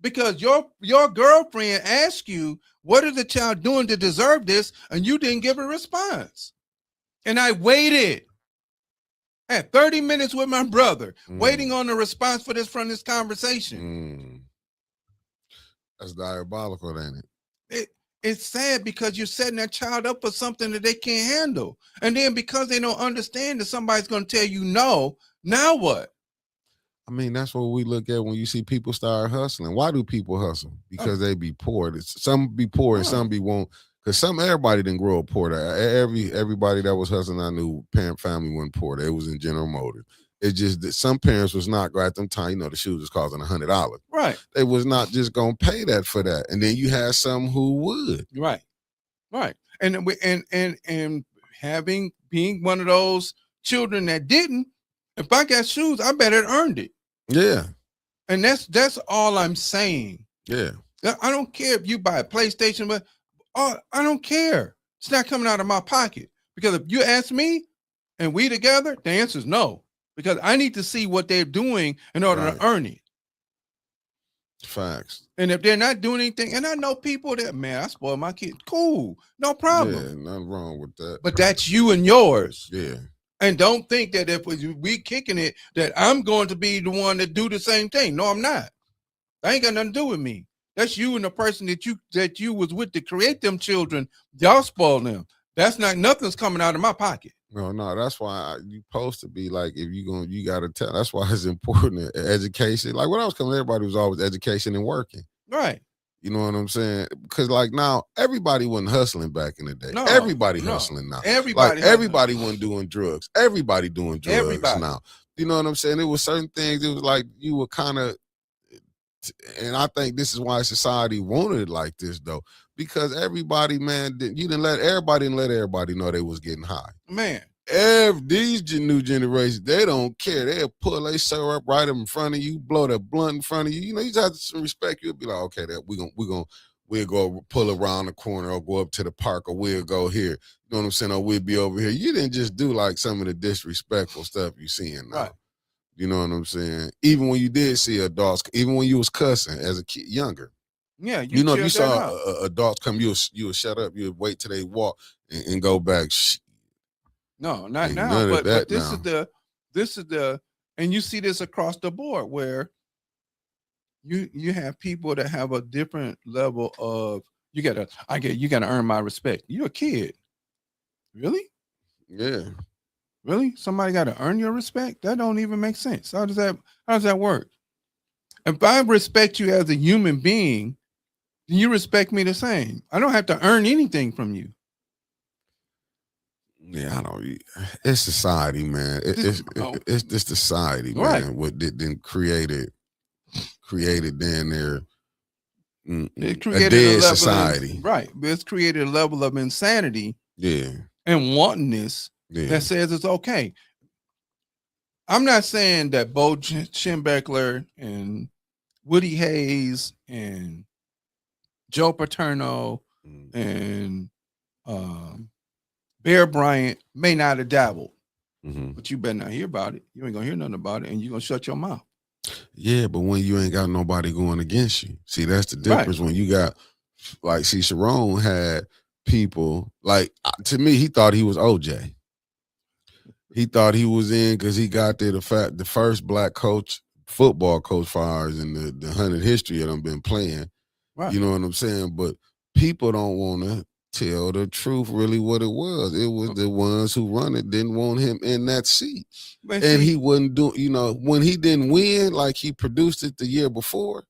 Speaker 1: Because your girlfriend asked you, what is the child doing to deserve this? And you didn't give a response. And I waited. I had 30 minutes with my brother, waiting on the response from this conversation.
Speaker 2: That's diabolical, ain't it?
Speaker 1: It's sad, because you're setting that child up for something that they can't handle. And then because they don't understand that somebody's going to tell you no, now what?
Speaker 2: I mean, that's what we look at when you see people start hustling. Why do people hustle? Because they be poor. Some be poor and some be won't. Because everybody didn't grow up poor. Everybody that was hustling, I knew, parent family wasn't poor. They was in General Motors. It's just that some parents was not, at them time, the shoes was costing $100.
Speaker 1: Right.
Speaker 2: They was not just gonna pay that for that. And then you had some who would.
Speaker 1: Right. And being one of those children that didn't, if I got shoes, I better earned it.
Speaker 2: Yeah.
Speaker 1: And that's all I'm saying.
Speaker 2: Yeah.
Speaker 1: I don't care if you buy a PlayStation, but I don't care. It's not coming out of my pocket. Because if you ask me and we together, the answer is no. Because I need to see what they're doing in order to earn it.
Speaker 2: Facts.
Speaker 1: And if they're not doing anything, and I know people that, man, I spoil my kid. Cool. No problem.
Speaker 2: Yeah, nothing wrong with that.
Speaker 1: But that's you and yours.
Speaker 2: Yeah.
Speaker 1: And don't think that if we kicking it, that I'm going to be the one that do the same thing. No, I'm not. That ain't got nothing to do with me. That's you and the person that you was with to create them children. Y'all spoil them. That's not, nothing's coming out of my pocket.
Speaker 2: No, that's why you supposed to be like, if you got to tell. That's why it's important. Education. Like when I was coming, everybody was always education and working.
Speaker 1: Right.
Speaker 2: You know what I'm saying? Because like now, everybody wasn't hustling back in the day.
Speaker 1: No,
Speaker 2: Everybody
Speaker 1: no.
Speaker 2: hustling now. Like
Speaker 1: Everybody
Speaker 2: everybody
Speaker 1: hustling.
Speaker 2: wasn't doing drugs. Everybody doing drugs
Speaker 1: Everybody.
Speaker 2: now. You know what I'm saying? It was certain things. It was like you were kind of, and I think this is why society wanted it like this though, because everybody, man, you didn't let everybody know they was getting high.
Speaker 1: Man.
Speaker 2: These new generations, they don't care. They'll pull a syrup right in front of you, blow the blunt in front of you. You know, you just have to respect. You'll be like, okay, that we'll go pull around the corner or go up to the park or we'll go here. You know what I'm saying? Or we'll be over here. You didn't just do like some of the disrespectful stuff you seeing now.
Speaker 1: Right.
Speaker 2: You know what I'm saying? Even when you did see adults, even when you was cussing as a kid, younger.
Speaker 1: Yeah,
Speaker 2: you know, if you
Speaker 1: chill that
Speaker 2: saw
Speaker 1: out.
Speaker 2: adults come, you would shut up. You would wait till they walk and go back.
Speaker 1: No, not
Speaker 2: Ain't
Speaker 1: now.
Speaker 2: none of that
Speaker 1: But this
Speaker 2: now.
Speaker 1: is the and you see this across the board where you have people that have a different level of you gotta earn my respect. You're a kid. Really?
Speaker 2: Yeah.
Speaker 1: Really? Somebody gotta earn your respect? That don't even make sense. How does that work? If I respect you as a human being, then you respect me the same. I don't have to earn anything from you.
Speaker 2: Yeah, I don't. It's society, man. It's this society, man.
Speaker 1: Right.
Speaker 2: What didn't created down there.
Speaker 1: It created
Speaker 2: a dead
Speaker 1: level
Speaker 2: society.
Speaker 1: Right. It's created a level of insanity.
Speaker 2: Yeah.
Speaker 1: And wantonness that says it's okay. I'm not saying that Bo Schembechler and Woody Hayes and Joe Paterno and Bear Bryant may not have dabbled, but you better not hear about it. You ain't gonna hear nothing about it, and you're gonna shut your mouth.
Speaker 2: Yeah, but when you ain't got nobody going against you, see, that's the difference. Right. When you got, like, see, Sharon had people, like, to me, he thought he was OJ. He thought he was in because he got there the first black football coach fires in the 100 history of them been playing. Right. You know what I'm saying? But people don't want to tell the truth really what it was. It was the ones who run it didn't want him in that seat. But and he wouldn't do, you know, when he didn't win, like he produced it the year before.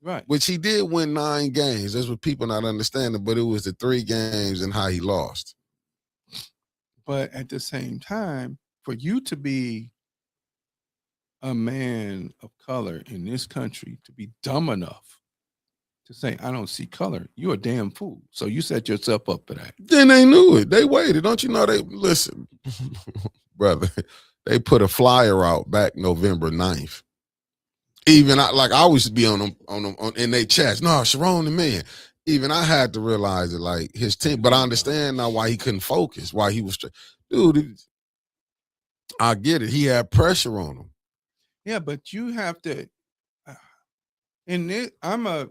Speaker 2: Right. Which he did win 9 games. That's what people not understanding, but it was the 3 games and how he lost.
Speaker 1: But at the same time, for you to be a man of color in this country, to be dumb enough to say, I don't see color, you're a damn fool. So you set yourself up for that.
Speaker 2: Then they knew it. They waited. Don't you know they, listen, brother, they put a flyer out back November 9th. Even I always be on them in their chats. No, Sharon the man. Even I had to realize it, like his team, but I understand now why he couldn't focus, why he was, dude, I get it. He had pressure on him.
Speaker 1: Yeah, but you have to, I'm a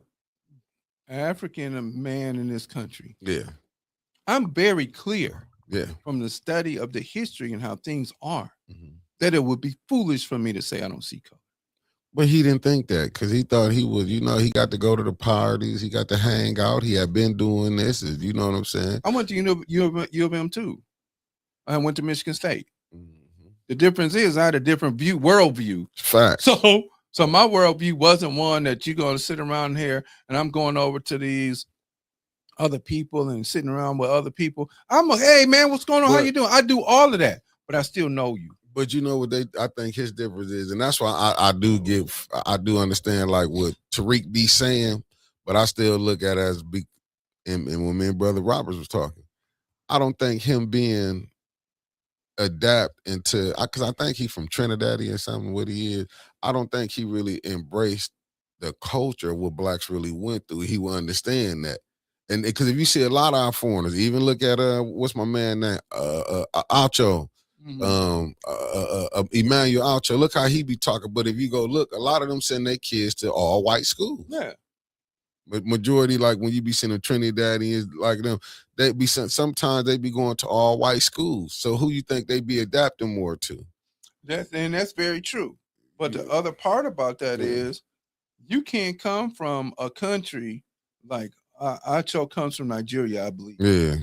Speaker 1: African man in this country.
Speaker 2: Yeah.
Speaker 1: I'm very clear
Speaker 2: from
Speaker 1: the study of the history and how things are, that it would be foolish for me to say I don't see color.
Speaker 2: But he didn't think that because he thought he was, you know, he got to go to the parties. He got to hang out. He had been doing this. You know what I'm saying?
Speaker 1: I went to U of M too. I went to Michigan State. The difference is I had a different worldview.
Speaker 2: Fact.
Speaker 1: So my worldview wasn't one that you're going to sit around here and I'm going over to these other people and sitting around with other people. I'm like, hey man, what's going on? How you doing? I do all of that, but I still know you.
Speaker 2: But you know what I think his difference is, and that's why I do understand like what Tariq be saying, but I still look at it as and when me and Brother Roberts was talking, I don't think him being adapt into, because I think he's from Trinidad or something, what he is, I don't think he really embraced the culture, what blacks really went through. He will understand that. And because if you see a lot of our foreigners, even look at what's my man name? Acho. Emmanuel Alcho, look how he be talking. But if you go look, a lot of them send their kids to all white schools.
Speaker 1: Yeah.
Speaker 2: But majority, like when you be sending Trinidadians like them, they be sometimes they be going to all white schools. So who you think they be adapting more to?
Speaker 1: That's very true. But the other part about that is you can't come from a country like Acho comes from Nigeria, I believe.
Speaker 2: Yeah.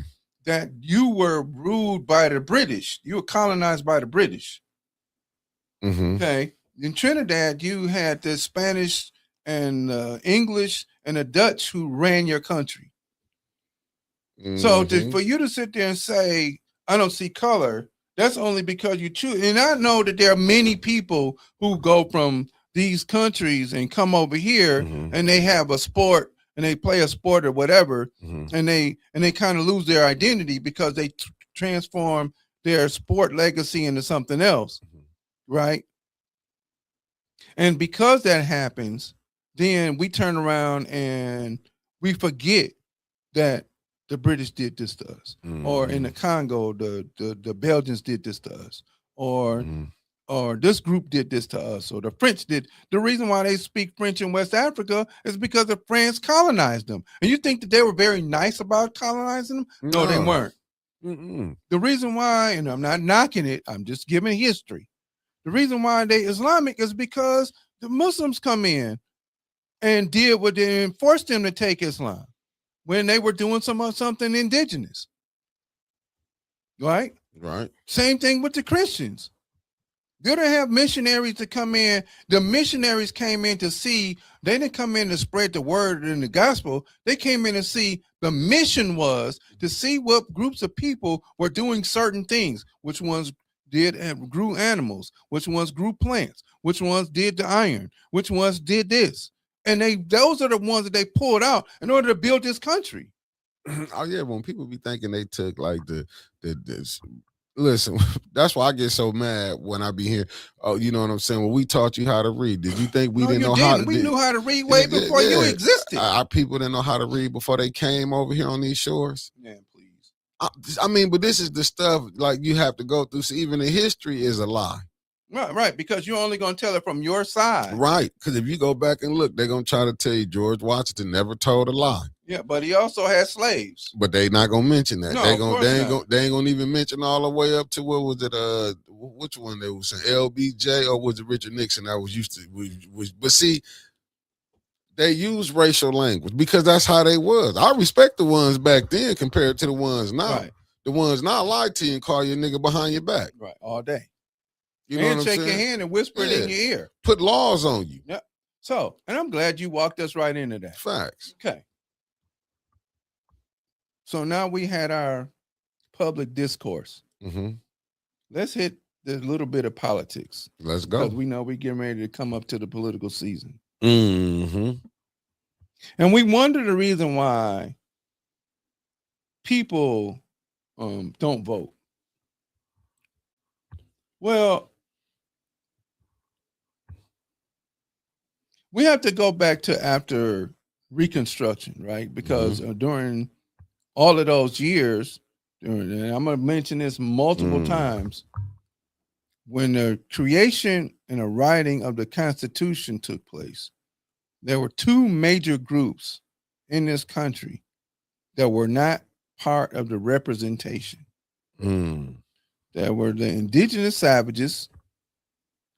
Speaker 1: That you were ruled by the British. You were colonized by the British. Okay. In Trinidad, you had the Spanish and English and the Dutch who ran your country. So for you to sit there and say, I don't see color, that's only because you choose. And I know that there are many people who go from these countries and come over here and they have a sport and they play a sport or whatever, and they kind of lose their identity because they transform their sport legacy into something else, right? And because that happens, then we turn around and we forget that the British did this to us, or in the Congo, the Belgians did this to us, or this group did this to us, or the French did. The reason why they speak French in West Africa is because the France colonized them. And you think that they were very nice about colonizing them? No, they weren't. The reason why, and I'm not knocking it, I'm just giving history. The reason why they Islamic is because the Muslims come in and did what they forced them to take Islam when they were doing something indigenous. Right?
Speaker 2: Right.
Speaker 1: Same thing with the Christians. They didn't have missionaries to come in. The missionaries came in to see, they didn't come in to spread the word in the gospel. They came in to see, the mission was to see what groups of people were doing certain things, which ones did and grew animals, which ones grew plants, which ones did the iron, which ones did this. And those are the ones that they pulled out in order to build this country.
Speaker 2: Oh yeah, when people be thinking they took like this. Listen, that's why I get so mad when I be here. Oh, you know what I'm saying? Well, we taught you how to read. Did you think we didn't know how to read?
Speaker 1: We knew how to read way before you existed.
Speaker 2: Our people didn't know how to read before they came over here on these shores.
Speaker 1: Yeah, please.
Speaker 2: I mean, but this is the stuff like you have to go through. So even the history is a lie.
Speaker 1: Right, because you're only going to tell it from your side.
Speaker 2: Right, because if you go back and look, they're going to try to tell you George Washington never told a lie.
Speaker 1: Yeah, but he also had slaves.
Speaker 2: But they not gonna mention that.
Speaker 1: No,
Speaker 2: they ain't gonna even mention all the way up to what was it? Which one they was saying? LBJ or was it Richard Nixon? That was used to. But see, they use racial language because that's how they was. I respect the ones back then compared to the ones now. Right. The ones now lie to you and call you a nigga behind your back.
Speaker 1: Right, all day.
Speaker 2: You know what I'm saying?
Speaker 1: Shake your hand and whisper it in your ear.
Speaker 2: Put laws on you.
Speaker 1: Yeah. So, and I'm glad you walked us right into that.
Speaker 2: Facts.
Speaker 1: Okay. So now we had our public discourse. Let's hit the little bit of politics.
Speaker 2: Let's go.
Speaker 1: Because we know we're getting ready to come up to the political season. And we wonder the reason why people don't vote. Well, we have to go back to after Reconstruction, right? Because during all of those years, and I'm going to mention this multiple times, when the creation and the writing of the Constitution took place, there were two major groups in this country that were not part of the representation. There were the indigenous savages,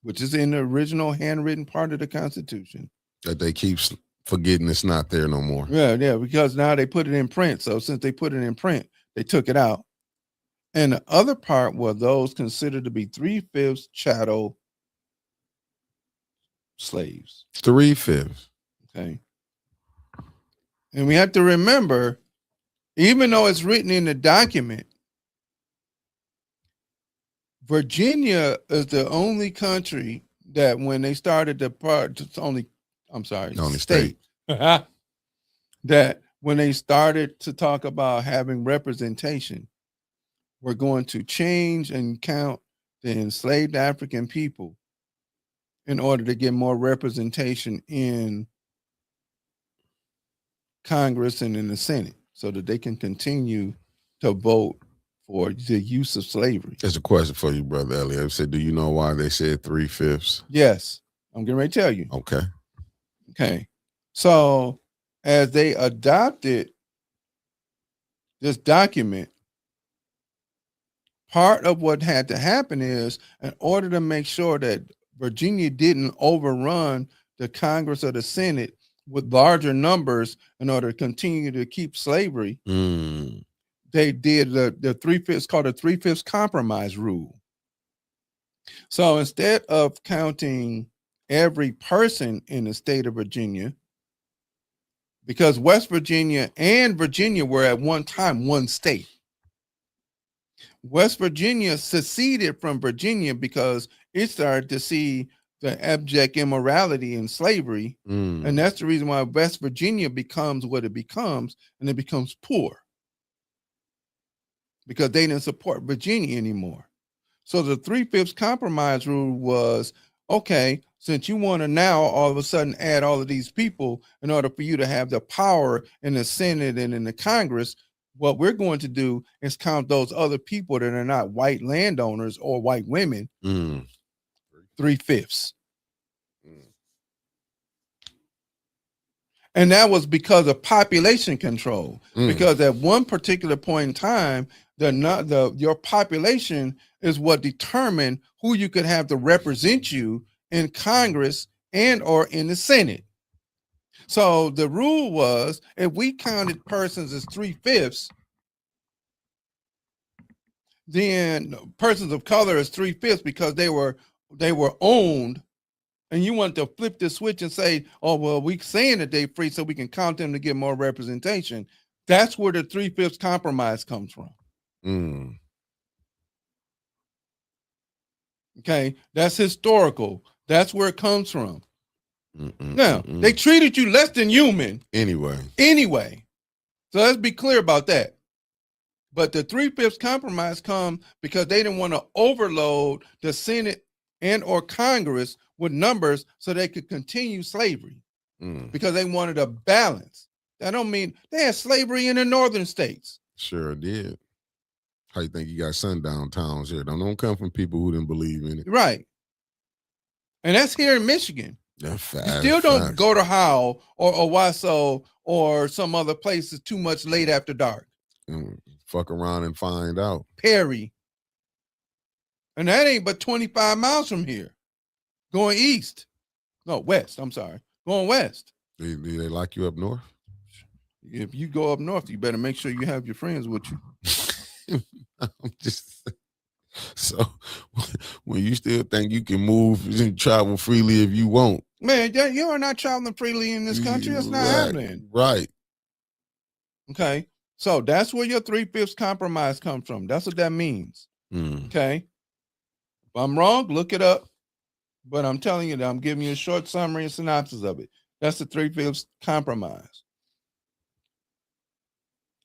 Speaker 1: which is in the original handwritten part of the Constitution.
Speaker 2: That they keep forgetting it's not there no more.
Speaker 1: Yeah, because now they put it in print. So since they put it in print, they took it out. And the other part were those considered to be 3/5 chattel slaves.
Speaker 2: 3/5.
Speaker 1: Okay. And we have to remember, even though it's written in the document, Virginia is the only country that when they started the part, only state. That when they started to talk about having representation, we're going to change and count the enslaved African people in order to get more representation in Congress and in the Senate so that they can continue to vote for the use of slavery.
Speaker 2: There's a question for you, Brother Elliott. I said, do you know why they said 3/5?
Speaker 1: Yes. I'm getting ready to tell you.
Speaker 2: Okay.
Speaker 1: So as they adopted this document, part of what had to happen is, in order to make sure that Virginia didn't overrun the Congress or the Senate with larger numbers in order to continue to keep slavery, they did the 3/5, called the 3/5 compromise rule. So instead of counting every person in the state of Virginia, because West Virginia and Virginia were at one time one state. West Virginia seceded from Virginia because it started to see the abject immorality and slavery. And that's the reason why West Virginia becomes what it becomes, and it becomes poor because they didn't support Virginia anymore. So the 3/5 compromise rule was, okay, since you want to now all of a sudden add all of these people in order for you to have the power in the Senate and in the Congress, what we're going to do is count those other people that are not white landowners or white women 3/5. And that was because of population control. Because at one particular point in time, your population is what determined who you could have to represent you in Congress and or in the Senate. So the rule was, if we counted persons as 3/5, then persons of color as 3/5 because they were owned. And you want to flip the switch and say, oh, well, we're saying that they're free so we can count them to get more representation. That's where the 3/5 compromise comes from. Okay, that's historical. That's where it comes from. Now, they treated you less than human. Anyway. So let's be clear about that. But the 3/5 compromise come because they didn't want to overload the Senate and or Congress with numbers so they could continue slavery because they wanted a balance. That don't mean they had slavery in the northern states.
Speaker 2: Sure did. How you think you got sundown towns here? Don't come from people who didn't believe in it.
Speaker 1: Right. And that's here in Michigan.
Speaker 2: You
Speaker 1: still don't go to Howell or Owasso or some other places too much late after dark.
Speaker 2: Fuck around and find out.
Speaker 1: Perry. And that ain't but 25 miles from here. Going east. No, west. I'm sorry. Going west.
Speaker 2: Do they lock you up north?
Speaker 1: If you go up north, you better make sure you have your friends with you.
Speaker 2: I'm just so when you still think you can move and travel freely if you want.
Speaker 1: Man, you are not traveling freely in this country. That's not happening.
Speaker 2: Right.
Speaker 1: Okay. So that's where your 3/5 compromise comes from. That's what that means. Okay. If I'm wrong, look it up. But I'm telling you that I'm giving you a short summary and synopsis of it. That's the 3/5 compromise.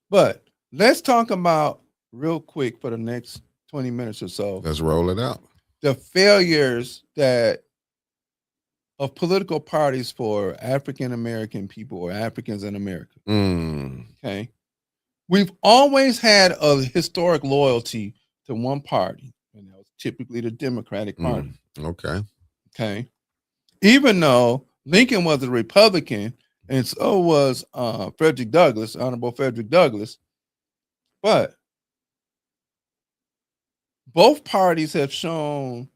Speaker 1: But let's talk about real quick for the next 20 minutes or so.
Speaker 2: Let's roll it out.
Speaker 1: The failures of political parties for African American people or Africans in America. Okay. We've always had a historic loyalty to one party, and that was typically the Democratic Party. Okay. Even though Lincoln was a Republican, and so was Frederick Douglass, Honorable Frederick Douglass, but both parties have shown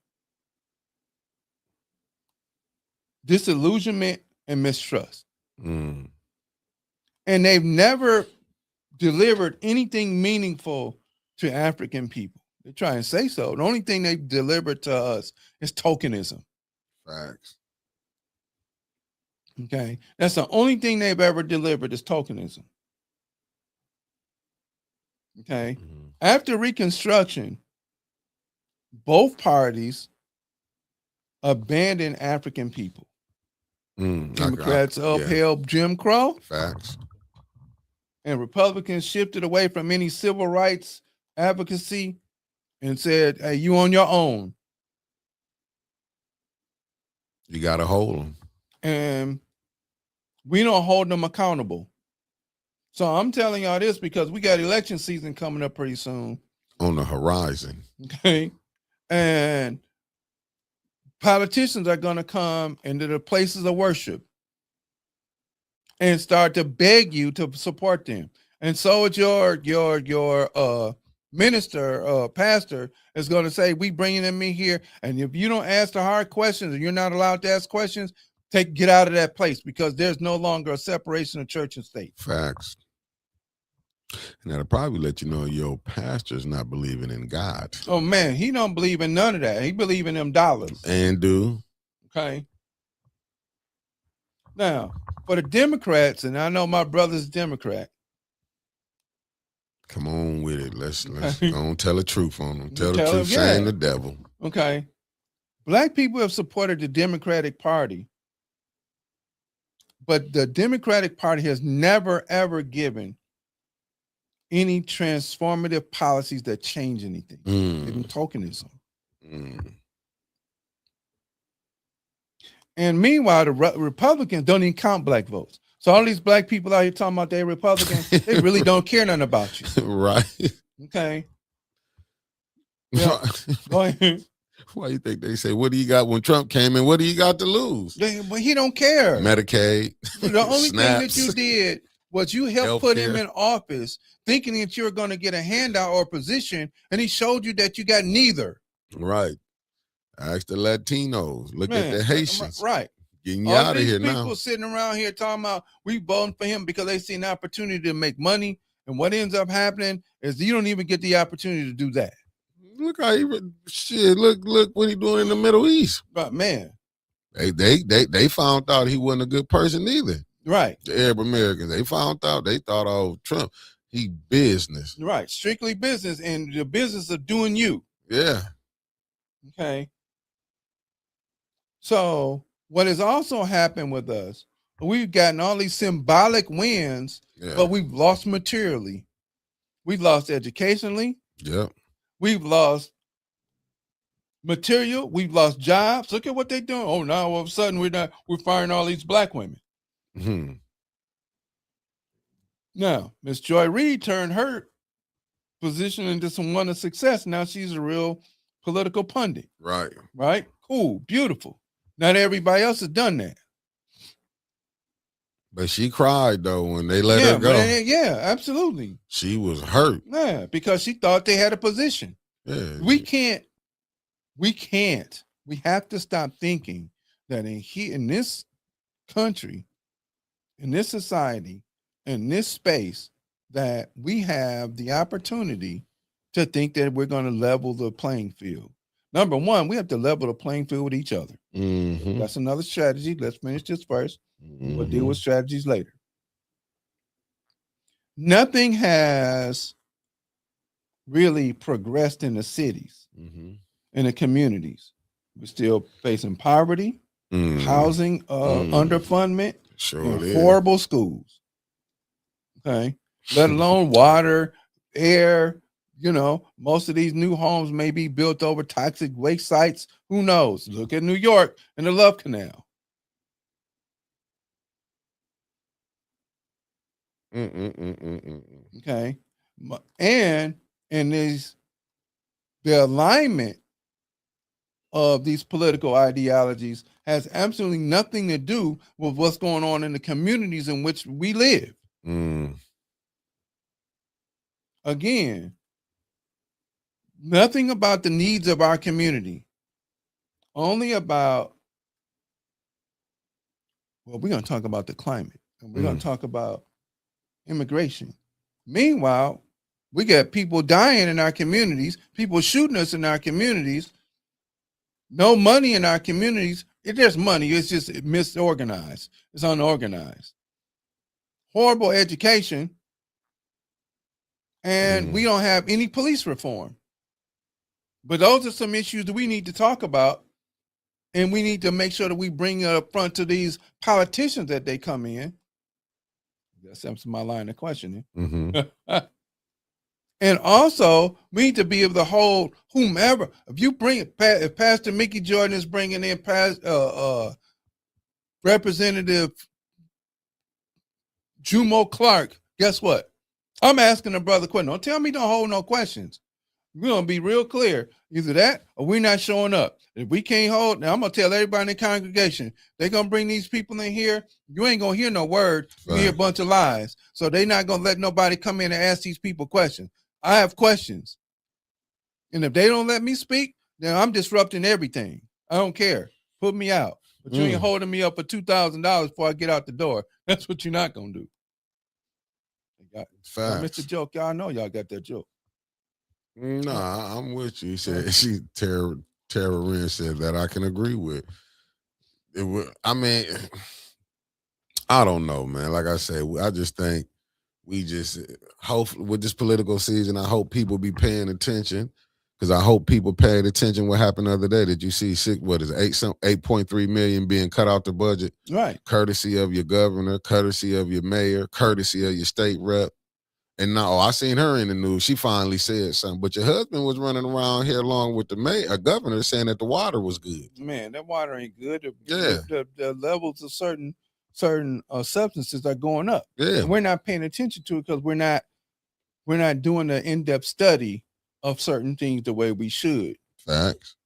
Speaker 1: disillusionment and mistrust. And they've never delivered anything meaningful to African people. They try and say so. The only thing they've delivered to us is tokenism.
Speaker 2: Facts.
Speaker 1: Okay. That's the only thing they've ever delivered is tokenism. Okay. After Reconstruction, both parties abandoned African people. Democrats upheld Jim Crow.
Speaker 2: Facts.
Speaker 1: And Republicans shifted away from any civil rights advocacy and said, hey, you on your own.
Speaker 2: You got to hold them.
Speaker 1: And we don't hold them accountable. So I'm telling y'all this because we got election season coming up pretty soon.
Speaker 2: On the horizon.
Speaker 1: Okay. And politicians are going to come into the places of worship and start to beg you to support them. And so it's your minister, pastor is going to say, we bringing them in here. And if you don't ask the hard questions and you're not allowed to ask questions, get out of that place because there's no longer a separation of church and state.
Speaker 2: Facts. And that'll probably let you know your pastor's not believing in God.
Speaker 1: Oh man, he don't believe in none of that. He believe in them dollars.
Speaker 2: And do.
Speaker 1: Okay. Now, for the Democrats, and I know my brother's Democrat.
Speaker 2: Come on with it. Let's
Speaker 1: Okay.
Speaker 2: go tell the truth on them. Tell the
Speaker 1: Tell
Speaker 2: truth,
Speaker 1: them, yeah.
Speaker 2: shame the devil.
Speaker 1: Okay. Black people have supported the Democratic Party, but the Democratic Party has never, ever given any transformative policies that change anything. They've been tokenism. And meanwhile, the Republicans don't even count black votes. So all these black people out here talking about they're Republicans, they really don't care nothing about you.
Speaker 2: Right.
Speaker 1: Okay. Yeah. Go ahead.
Speaker 2: Why you think they say, what do you got when Trump came in? What do you got to lose?
Speaker 1: But he don't care.
Speaker 2: Medicaid.
Speaker 1: The only thing that you did was you helped put him in office thinking that you're going to get a handout or a position, and he showed you that you got neither.
Speaker 2: Right. Ask the Latinos. Look at the Haitians.
Speaker 1: Right.
Speaker 2: Getting you out of here now.
Speaker 1: People sitting around here talking about we voting for him because they see an opportunity to make money, and what ends up happening is you don't even get the opportunity to do that.
Speaker 2: Look how look what he doing in the Middle East.
Speaker 1: But man,
Speaker 2: they found out he wasn't a good person either.
Speaker 1: Right.
Speaker 2: The Arab Americans, they found out. They thought, oh, Trump, he business.
Speaker 1: Right. Strictly business, and the business of doing you.
Speaker 2: Yeah.
Speaker 1: Okay. So what has also happened with us, we've gotten all these symbolic wins, but we've lost materially. We've lost educationally.
Speaker 2: Yep.
Speaker 1: We've lost material. We've lost jobs. Look at what they're doing. Oh, now all of a sudden we're firing all these black women.
Speaker 2: Mm-hmm.
Speaker 1: Now, Miss Joy Reid turned her position into someone of success. Now she's a real political pundit.
Speaker 2: Right.
Speaker 1: Right? Cool. Beautiful. Not everybody else has done that.
Speaker 2: But she cried, though, when they let her go.
Speaker 1: Yeah, absolutely.
Speaker 2: She was hurt.
Speaker 1: Yeah, because she thought they had a position.
Speaker 2: Yeah.
Speaker 1: We have to stop thinking that in this country, in this society, in this space, that we have the opportunity to think that we're going to level the playing field. Number one, we have to level the playing field with each other.
Speaker 2: Mm-hmm.
Speaker 1: That's another strategy. Let's finish this first. We'll deal with strategies later. Nothing has really progressed in the cities, in the communities. We're still facing poverty, housing underfundment, and horrible schools. Okay. Let alone water, air. You know, most of these new homes may be built over toxic waste sites. Who knows? Look at New York and the Love Canal. Okay. And the alignment of these political ideologies has absolutely nothing to do with what's going on in the communities in which we live. Again, nothing about the needs of our community. Only about, well, we're going to talk about the climate, and we're going to talk about immigration. Meanwhile, we got people dying in our communities, people shooting us in our communities, no money in our communities. If there's money, it's just misorganized. It's unorganized. Horrible education, and we don't have any police reform. But those are some issues that we need to talk about, and we need to make sure that we bring it up front to these politicians that they come in. That's my line of questioning. And also, we need to be able to hold whomever. If Pastor Mickey Jordan is bringing in Representative Jumo Clark, guess what? I'm asking the brother question. Don't tell me don't hold no questions. We're going to be real clear. Either that or we're not showing up. If we can't hold, now I'm going to tell everybody in the congregation, they're going to bring these people in here. You ain't going to hear no word. You hear a bunch of lies. So they're not going to let nobody come in and ask these people questions. I have questions. And if they don't let me speak, then I'm disrupting everything. I don't care. Put me out. But you ain't holding me up for $2,000 before I get out the door. That's what you're not going to do. I missed the joke. Y'all know y'all got that joke.
Speaker 2: Nah, I'm with you. She Tara Wren said that I can agree with. I don't know, man. Like I said, I just think we just hope with this political season. I hope people be paying attention because I hope people paid attention. What happened the other day? Did you see what is it, 8.3 million being cut out the budget?
Speaker 1: Right.
Speaker 2: Courtesy of your governor, courtesy of your mayor, courtesy of your state rep. And now I seen her in the news. She finally said something. But your husband was running around here along with the mayor, a governor, saying that the water was good.
Speaker 1: Man, that water ain't good.
Speaker 2: Yeah.
Speaker 1: The levels of certain substances are going up.
Speaker 2: Yeah.
Speaker 1: And we're not paying attention to it because we're not doing an in-depth study of certain things the way we should.
Speaker 2: Facts.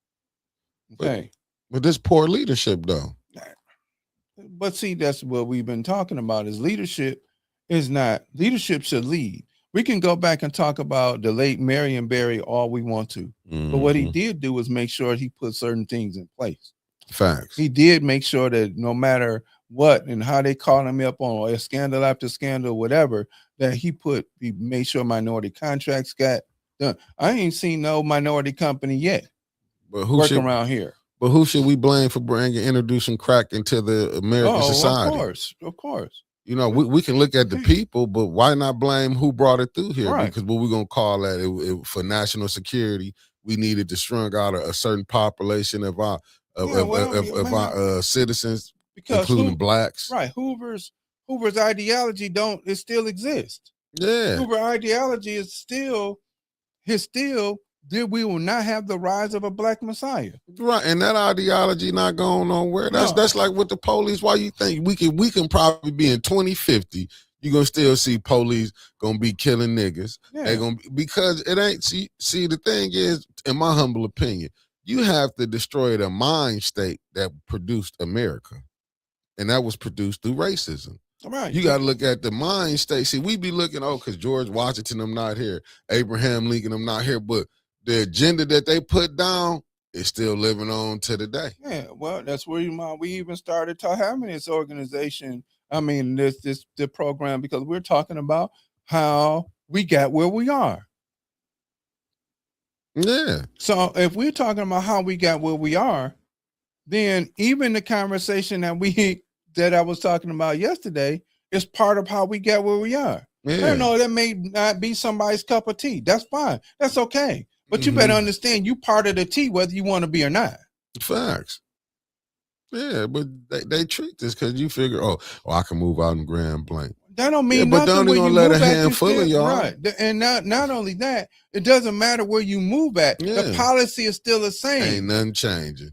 Speaker 1: Okay.
Speaker 2: But this poor leadership though.
Speaker 1: But see, that's what we've been talking about is leadership should lead. We can go back and talk about the late Marion Barry all we want to. But what he did do was make sure he put certain things in place.
Speaker 2: Facts.
Speaker 1: He did make sure that no matter what and how they called him up on a scandal after scandal, whatever, that he made sure minority contracts got done. I ain't seen no minority company yet around here.
Speaker 2: But who should we blame for introducing crack into the American society?
Speaker 1: Of course.
Speaker 2: You know, we can look at the people, but why not blame who brought it through here?
Speaker 1: Right.
Speaker 2: Because what we're going to call that for national security, we needed to strung out a certain population of our citizens, including blacks.
Speaker 1: Right. Hoover's ideology it still exists.
Speaker 2: Yeah.
Speaker 1: Hoover ideology is still that we will not have the rise of a black messiah.
Speaker 2: Right, and that ideology not going nowhere. That's like with the police. Why you think we can probably be in 2050? You're gonna still see police gonna be killing niggas. Yeah. They gonna because it ain't see the thing is, in my humble opinion, you have to destroy the mind state that produced America. And that was produced through racism.
Speaker 1: Right.
Speaker 2: You got to look at the mind state. See, we be looking, because George Washington, I'm not here. Abraham Lincoln, I'm not here. But the agenda that they put down is still living on to the day.
Speaker 1: Yeah, well, that's where we even started having this organization. I mean, the program, because we're talking about how we got where we are.
Speaker 2: Yeah.
Speaker 1: So if we're talking about how we got where we are, then even the conversation that I was talking about yesterday is part of how we got where we are. Yeah. I know that may not be somebody's cup of tea. That's fine. That's okay. But you better understand you part of the tea whether you want to be or not.
Speaker 2: Facts. Yeah, but they treat this because you figure, I can move out in Grand Blanc.
Speaker 1: That don't mean nothing.
Speaker 2: But don't even let a handful of y'all.
Speaker 1: Right. And not only that, it doesn't matter where you move at. Yeah. The policy is still the same.
Speaker 2: Ain't nothing changing.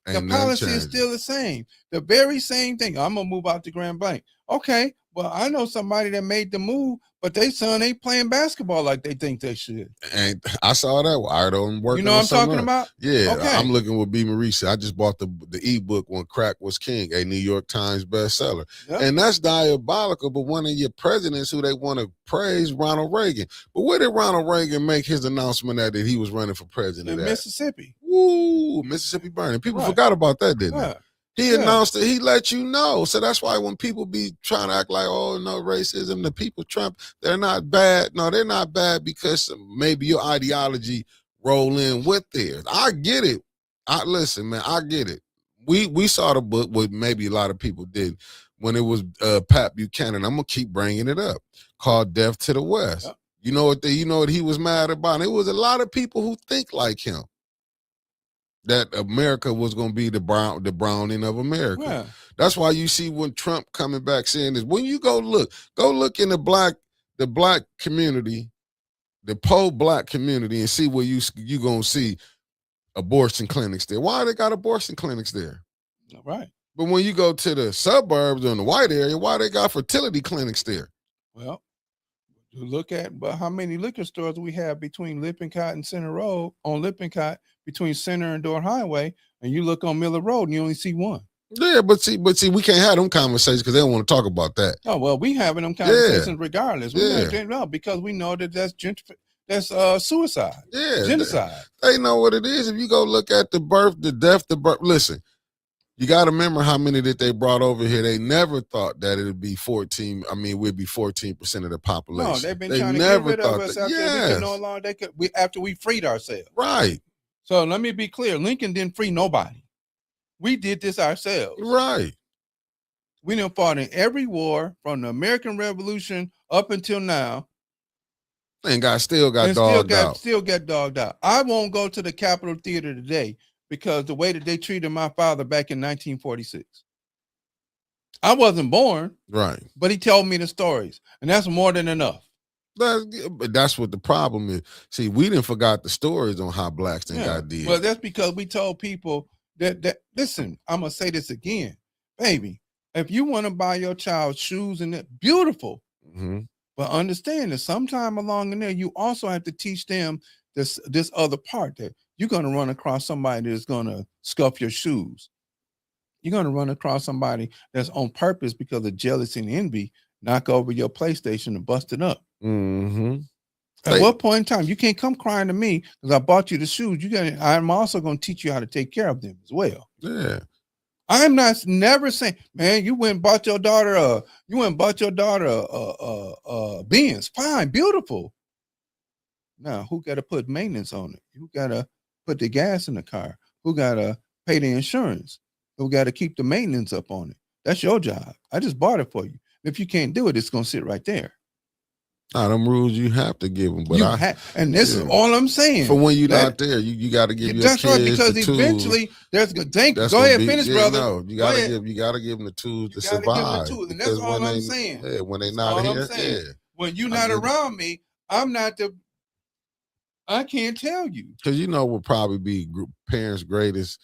Speaker 1: The policy is still the same. The very same thing. I'm going to move out to Grand Blanc. Okay. Well, I know somebody that made the move, but they son ain't playing basketball like they think they should.
Speaker 2: And I saw that. I don't work.
Speaker 1: You know what I'm talking about?
Speaker 2: Yeah. Okay. I'm looking with B. Marie said. I just bought the ebook When Crack Was King, a New York Times bestseller. Yep. And that's diabolical. But one of your presidents who they want to praise, Ronald Reagan. But where did Ronald Reagan make his announcement that he was running for president?
Speaker 1: In Mississippi.
Speaker 2: Woo, Mississippi burning. People forgot about that, didn't they? He announced it. He let you know. So that's why when people be trying to act like, no racism, the people Trump, they're not bad. No, they're not bad because maybe your ideology roll in with theirs. I get it. Listen, man, I get it. We saw the book, what maybe a lot of people did, when it was Pat Buchanan. I'm gonna keep bringing it up, called Death to the West. Yep. You know what he was mad about? And it was a lot of people who think like him, that America was going to be the browning of America. Yeah. That's why you see when Trump coming back saying this, when you go look in the black community, the pro-black community, and see where you going to see abortion clinics there. Why they got abortion clinics there?
Speaker 1: Right.
Speaker 2: But when you go to the suburbs or in the white area, why they got fertility clinics there?
Speaker 1: Well, you look at how many liquor stores we have between Lippincott and Center Road, on Lippincott, between Center and Door Highway, and you look on Miller Road and you only see one.
Speaker 2: Yeah, but see, we can't have them conversations because they don't want to talk about that.
Speaker 1: Oh, well, we having them conversations regardless. Because we know that that's suicide. Yeah. Genocide.
Speaker 2: They know what it is. If you go look at the birth, the death, listen, you got to remember how many that they brought over here. They never thought that it would be 14. I mean, we'd be 14% of the population.
Speaker 1: No, they've been trying to get rid of us after we freed ourselves.
Speaker 2: Right.
Speaker 1: So let me be clear. Lincoln didn't free nobody. We did this ourselves.
Speaker 2: Right.
Speaker 1: We done fought in every war from the American Revolution up until now,
Speaker 2: And still got
Speaker 1: and
Speaker 2: dogged out.
Speaker 1: still get dogged out. I won't go to the Capitol Theater today because the way that they treated my father back in 1946. I wasn't born,
Speaker 2: Right.
Speaker 1: but he told me the stories, and that's more than enough.
Speaker 2: But that's what the problem is. See, we didn't forgot the stories on how blacks then got did.
Speaker 1: Well, that's because we told people that listen, I'm gonna say this again, baby. If you want to buy your child shoes and it beautiful, but understand that sometime along in there, you also have to teach them this other part that you're gonna run across somebody that's gonna scuff your shoes. You're gonna run across somebody that's on purpose because of jealousy and envy, knock over your PlayStation and bust it up. At what point in time you can't come crying to me because I bought you the shoes? I'm also going to teach you how to take care of them as well.
Speaker 2: Yeah,
Speaker 1: I'm never saying, man, you went and bought your daughter Benz. Fine, beautiful. Now, who got to put maintenance on it? Who got to put the gas in the car? Who got to pay the insurance? Who got to keep the maintenance up on it? That's your job. I just bought it for you. If you can't do it, it's going to sit right there.
Speaker 2: Them rules you have to give them, but
Speaker 1: and this is all I'm saying.
Speaker 2: For when you're not there, you got to give your kids
Speaker 1: right, because
Speaker 2: the
Speaker 1: eventually
Speaker 2: tools.
Speaker 1: there's good. Go ahead, finish, brother.
Speaker 2: No, you got to give them the tools to survive.
Speaker 1: And that's all I'm saying.
Speaker 2: Yeah, when they're not here,
Speaker 1: when you're not around me, I'm not the. I can't tell you
Speaker 2: because what probably be parents' greatest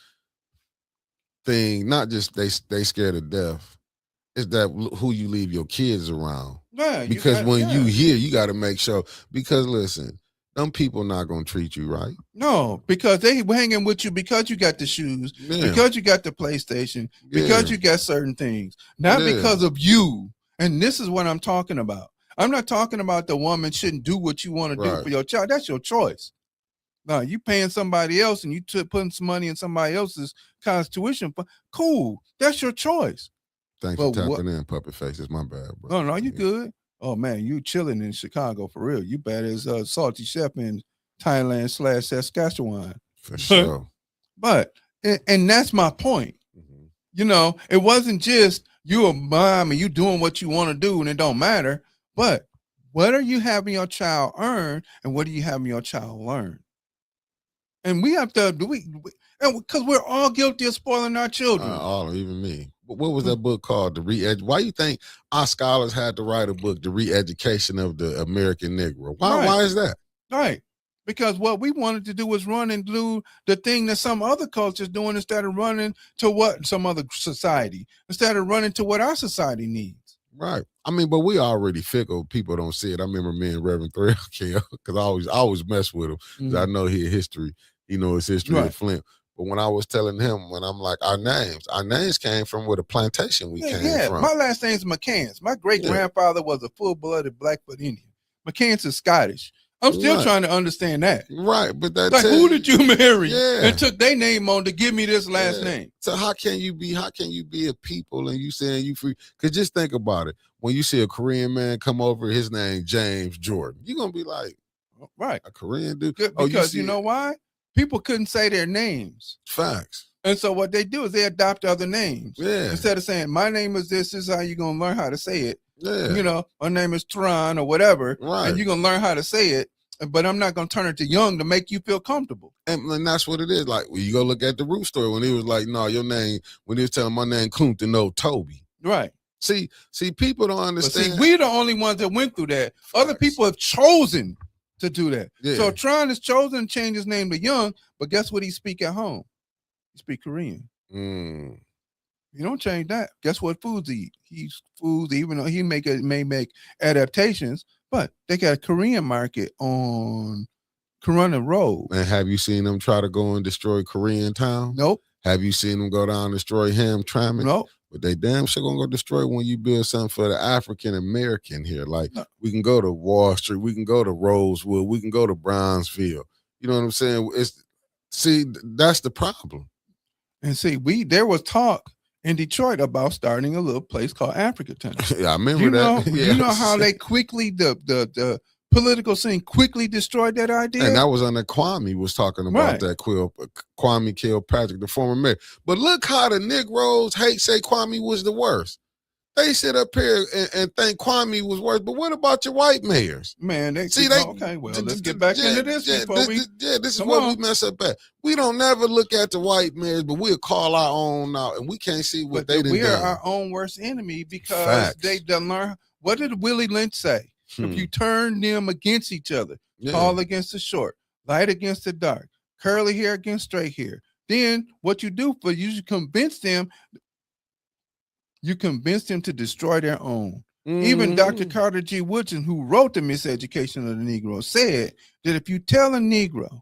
Speaker 2: thing. Not just they scared of death. Is that who you leave your kids around?
Speaker 1: Yeah,
Speaker 2: because when you here, you got to make sure. Because listen, them people not gonna treat you right.
Speaker 1: No, because they hanging with you because you got the shoes, because you got the PlayStation, because you got certain things, not because of you. And this is what I'm talking about. I'm not talking about the woman shouldn't do what you want to do for your child. That's your choice. Now you paying somebody else and you putting some money in somebody else's college tuition. Cool, that's your choice.
Speaker 2: Thanks for tapping in, puppet faces. My bad, bro.
Speaker 1: No, you good. Oh man, you chilling in Chicago for real. You bad as Salty Chef in Thailand / Saskatchewan.
Speaker 2: For sure.
Speaker 1: But and that's my point. It wasn't just you a mom and you doing what you want to do and it don't matter. But what are you having your child earn and what are you having your child learn? And we have to because we're all guilty of spoiling our children.
Speaker 2: Even me. What was that book called? Why you think our scholars had to write a book, The Re-Education of the American Negro? Why is that?
Speaker 1: Right. Because what we wanted to do was run and do the thing that some other cultures doing instead of running to what some other society, instead of running to what our society needs.
Speaker 2: Right. I mean, but we already fickle. People don't see it. I remember me and Reverend Thrill because I always mess with him because I know his history. His history of Flint. But when I was telling him, when I'm like, our names came from where the plantation we came from.
Speaker 1: My last name's McCants. My great-grandfather was a full-blooded Blackfoot Indian. McCants is Scottish. I'm still trying to understand that.
Speaker 2: Right, but that's
Speaker 1: like, who did you marry and took their name on to give me this last name?
Speaker 2: So how can you be a people and you saying you free? Because just think about it. When you see a Korean man come over, his name James Jordan, you're going to be like,
Speaker 1: right,
Speaker 2: a Korean dude?
Speaker 1: Because you know why? People couldn't say their names.
Speaker 2: Facts.
Speaker 1: And so what they do is they adopt other names.
Speaker 2: Yeah.
Speaker 1: Instead of saying, my name is this is how you're going to learn how to say it.
Speaker 2: Yeah.
Speaker 1: My name is Tron or whatever.
Speaker 2: Right.
Speaker 1: And you're going to learn how to say it. But I'm not going to turn it to Young to make you feel comfortable.
Speaker 2: And that's what it is. Like, when you go look at the root story when he was like, no, your name, when he was telling my name, Kunta, no, Toby.
Speaker 1: Right.
Speaker 2: See, people don't understand.
Speaker 1: But see, we're the only ones that went through that. Other people have chosen to do that. Yeah. So Tron has chosen to change his name to Young, but guess what he speak at home? He speak Korean. You don't change that. Guess what foods he eat? He's foods, even though he may make adaptations, but they got a Korean market on Corona Road.
Speaker 2: And have you seen them try to go and destroy Korean town?
Speaker 1: Nope.
Speaker 2: Have you seen them go down and destroy Hamtramck?
Speaker 1: Nope.
Speaker 2: But they damn sure gonna go destroy when you build something for the African American here. Like, we can go to Wall Street, we can go to Rosewood, we can go to Brownsville. You know what I'm saying? That's the problem.
Speaker 1: And see, there was talk in Detroit about starting a little place called Africatown.
Speaker 2: Yeah, I remember that.
Speaker 1: You know how they quickly the political scene quickly destroyed that idea?
Speaker 2: And that was under Kwame was talking about that. Kwame Kilpatrick, the former mayor. But look how the Negroes say Kwame was the worst. They sit up here and think Kwame was worse. But what about your white mayors?
Speaker 1: Man, they
Speaker 2: See, they
Speaker 1: okay. Well, let's get back into this before we.
Speaker 2: This is what we mess up at. We don't never look at the white mayors, but we'll call our own out, and we can't see what they done.
Speaker 1: We are our own worst enemy because they done learn. What did Willie Lynch say? If you turn them against each other, tall against the short, light against the dark, curly hair against straight hair, then what you do for you convince them. You convince them to destroy their own. Even Dr. Carter G. Woodson, who wrote The Miseducation of the Negro, said that if you tell a Negro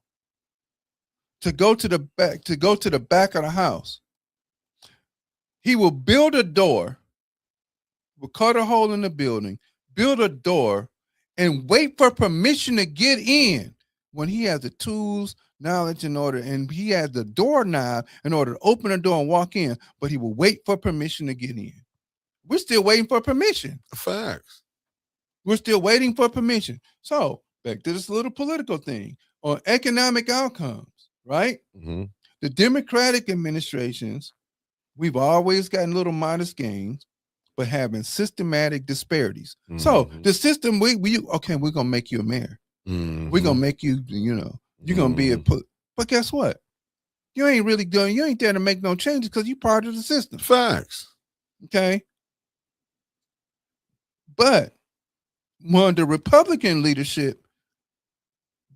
Speaker 1: to go to the back of the house, he will build a door, will cut a hole in the building, build a door, and wait for permission to get in when he has the tools, knowledge, in order, and he has the doorknob in order to open the door and walk in, but he will wait for permission to get in. We're still waiting for permission.
Speaker 2: Facts.
Speaker 1: We're still waiting for permission. So back to this little political thing on economic outcomes, right? The Democratic administrations, we've always gotten little modest gains, but having systematic disparities. So the system, we're gonna make you a mayor. We're gonna make you, you're gonna be but guess what? You ain't there to make no changes because you're part of the system.
Speaker 2: Facts.
Speaker 1: Okay. But under the Republican leadership,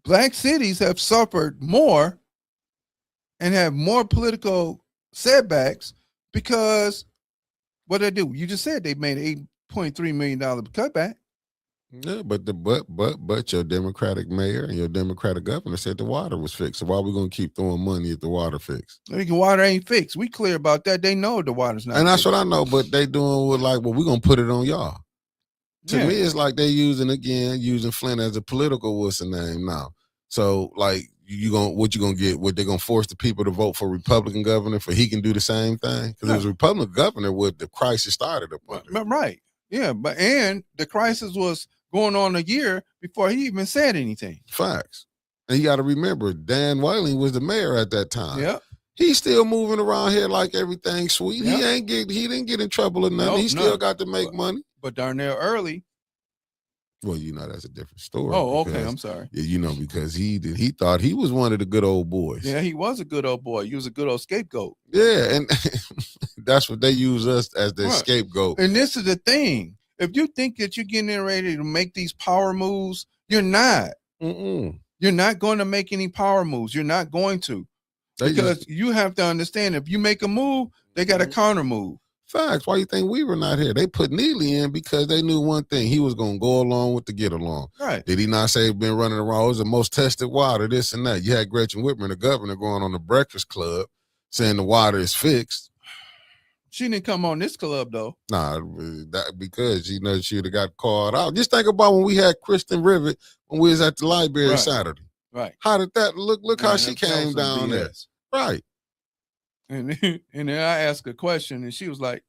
Speaker 1: black cities have suffered more and have more political setbacks because what they do? You just said they made an $8.3 million cutback.
Speaker 2: Yeah, but your Democratic mayor and your Democratic governor said the water was fixed. So why are we gonna keep throwing money at the water fix?
Speaker 1: The water ain't fixed. We clear about that. They know the water's not.
Speaker 2: And that's
Speaker 1: fixed.
Speaker 2: what I know. But they doing with like, well, we're gonna put it on y'all. To me, it's like they using Flint as a political what's the name now. So like what you gonna get? What they gonna force the people to vote for Republican governor for he can do the same thing? Because it was Republican governor where the crisis started up under.
Speaker 1: Right. Yeah, and the crisis was going on a year before he even said anything.
Speaker 2: Facts. And you got to remember, Dan Whaling was the mayor at that time.
Speaker 1: Yeah.
Speaker 2: He's still moving around here like everything's sweet. Yep. He didn't get in trouble or nothing. He still got to make money.
Speaker 1: But Darnell Early.
Speaker 2: Well, that's a different story.
Speaker 1: Oh, okay. I'm sorry.
Speaker 2: Yeah, because he thought he was one of the good old boys.
Speaker 1: Yeah, he was a good old boy. He was a good old scapegoat.
Speaker 2: Yeah, and that's what they use us as the scapegoat.
Speaker 1: And this is the thing. If you think that you're getting ready to make these power moves, you're not. You're not going to make any power moves. You're not going to. Because you have to understand, if you make a move, they got a counter move.
Speaker 2: Facts. Why you think we were not here? They put Neely in because they knew one thing. He was going to go along with the get along.
Speaker 1: Right.
Speaker 2: Did he not say he's been running around? It was the most tested water, this and that. You had Gretchen Whitmer, the governor, going on the Breakfast Club saying the water is fixed.
Speaker 1: She didn't come on this club, though.
Speaker 2: Nah, because she would have got called out. Just think about when we had Kristen Rivet when we was at the library Saturday.
Speaker 1: Right.
Speaker 2: How did that look? Look how she came down there. Right.
Speaker 1: And then I asked a question, and she was like,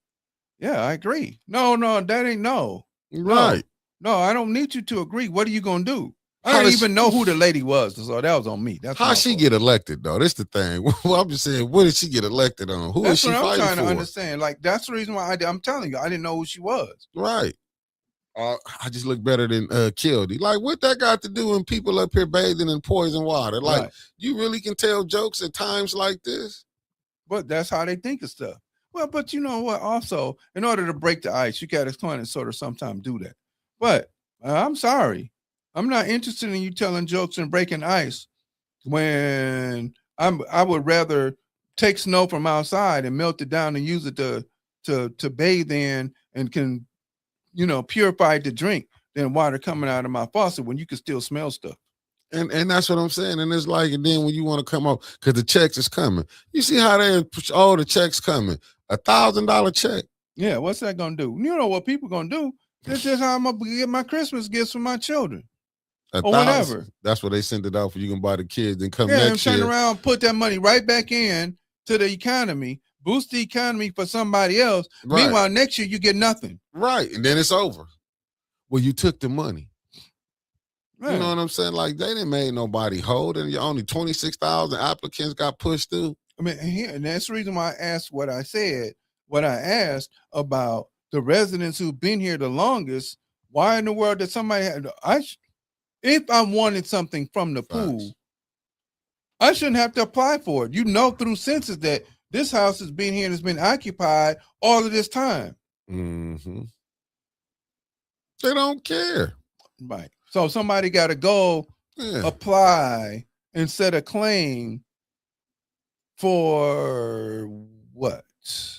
Speaker 1: "Yeah, I agree. No, that ain't no.
Speaker 2: Right.
Speaker 1: No, I don't need you to agree. What are you gonna do? I don't even know who the lady was, so that was on me. That's
Speaker 2: how she get elected, though. That's the thing. Well, I'm just saying, what did she get elected on? Who is she fighting for? That's what I'm trying to understand. Like, that's the reason why I'm telling you, I didn't know who she was. Right. I just look better than Kildy. Like, what that got to do when people up here bathing in poison water? Like, you really can tell jokes at times like this?
Speaker 1: But that's how they think of stuff. Well, but you know what? Also, in order to break the ice, you got to kind of sort of sometimes do that. But I'm sorry. I'm not interested in you telling jokes and breaking ice when I would rather take snow from outside and melt it down and use it to bathe in and can, purify it to drink than water coming out of my faucet when you can still smell stuff.
Speaker 2: And that's what I'm saying. And it's like, and then when you want to come up, because the checks is coming. You see how they push all the checks coming. $1,000 check.
Speaker 1: Yeah, what's that gonna do? You know what people gonna do? This is how I'm gonna get my Christmas gifts for my children. Or whatever.
Speaker 2: That's what they sent it out for. You can buy the kids and come next year.
Speaker 1: Turn around, put that money right back in to the economy, boost the economy for somebody else. Right. Meanwhile, next year you get nothing.
Speaker 2: Right. And then it's over. Well, you took the money. Right. You know what I'm saying? Like, they didn't make nobody hold, and only 26,000 applicants got pushed through.
Speaker 1: I mean, and that's the reason why I asked what I asked about the residents who've been here the longest, why in the world did somebody if I wanted something from the pool, I shouldn't have to apply for it. You know through census that this house has been here and has been occupied all of this time.
Speaker 2: Mm-hmm. They don't care.
Speaker 1: Right. So somebody got to go apply and set a claim for what?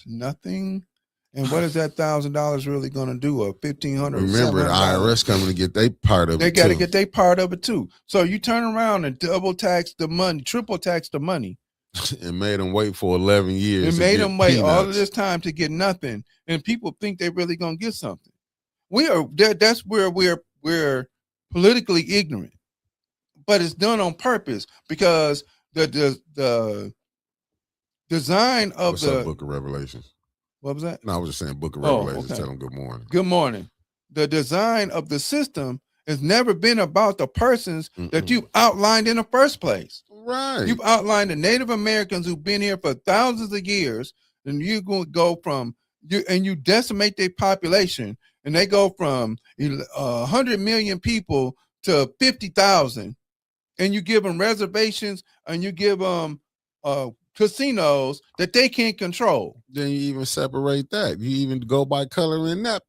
Speaker 1: Nothing. And what is that $1,000 really going to do? Or $1,500?
Speaker 2: Remember, the IRS coming to get their part of it.
Speaker 1: They got to get their part of it too. So you turn around and double tax the money, triple tax the money,
Speaker 2: and made them wait for 11 years.
Speaker 1: And made them wait all of this time to get nothing. And people think they're really going to get something. That's where we're politically ignorant, but it's done on purpose because the design of
Speaker 2: What's up, Book of Revelations?
Speaker 1: What was that?
Speaker 2: No, I was just saying Book of Revelations. Okay. Tell them good morning.
Speaker 1: Good morning. The design of the system has never been about the persons that you've outlined in the first place.
Speaker 2: Right.
Speaker 1: You've outlined the Native Americans who've been here for thousands of years, and you're going to go from you decimate their population, and they go from 100 million people to 50,000, and you give them reservations and you give them casinos that they can't control.
Speaker 2: Then you even separate that. You even go by color in that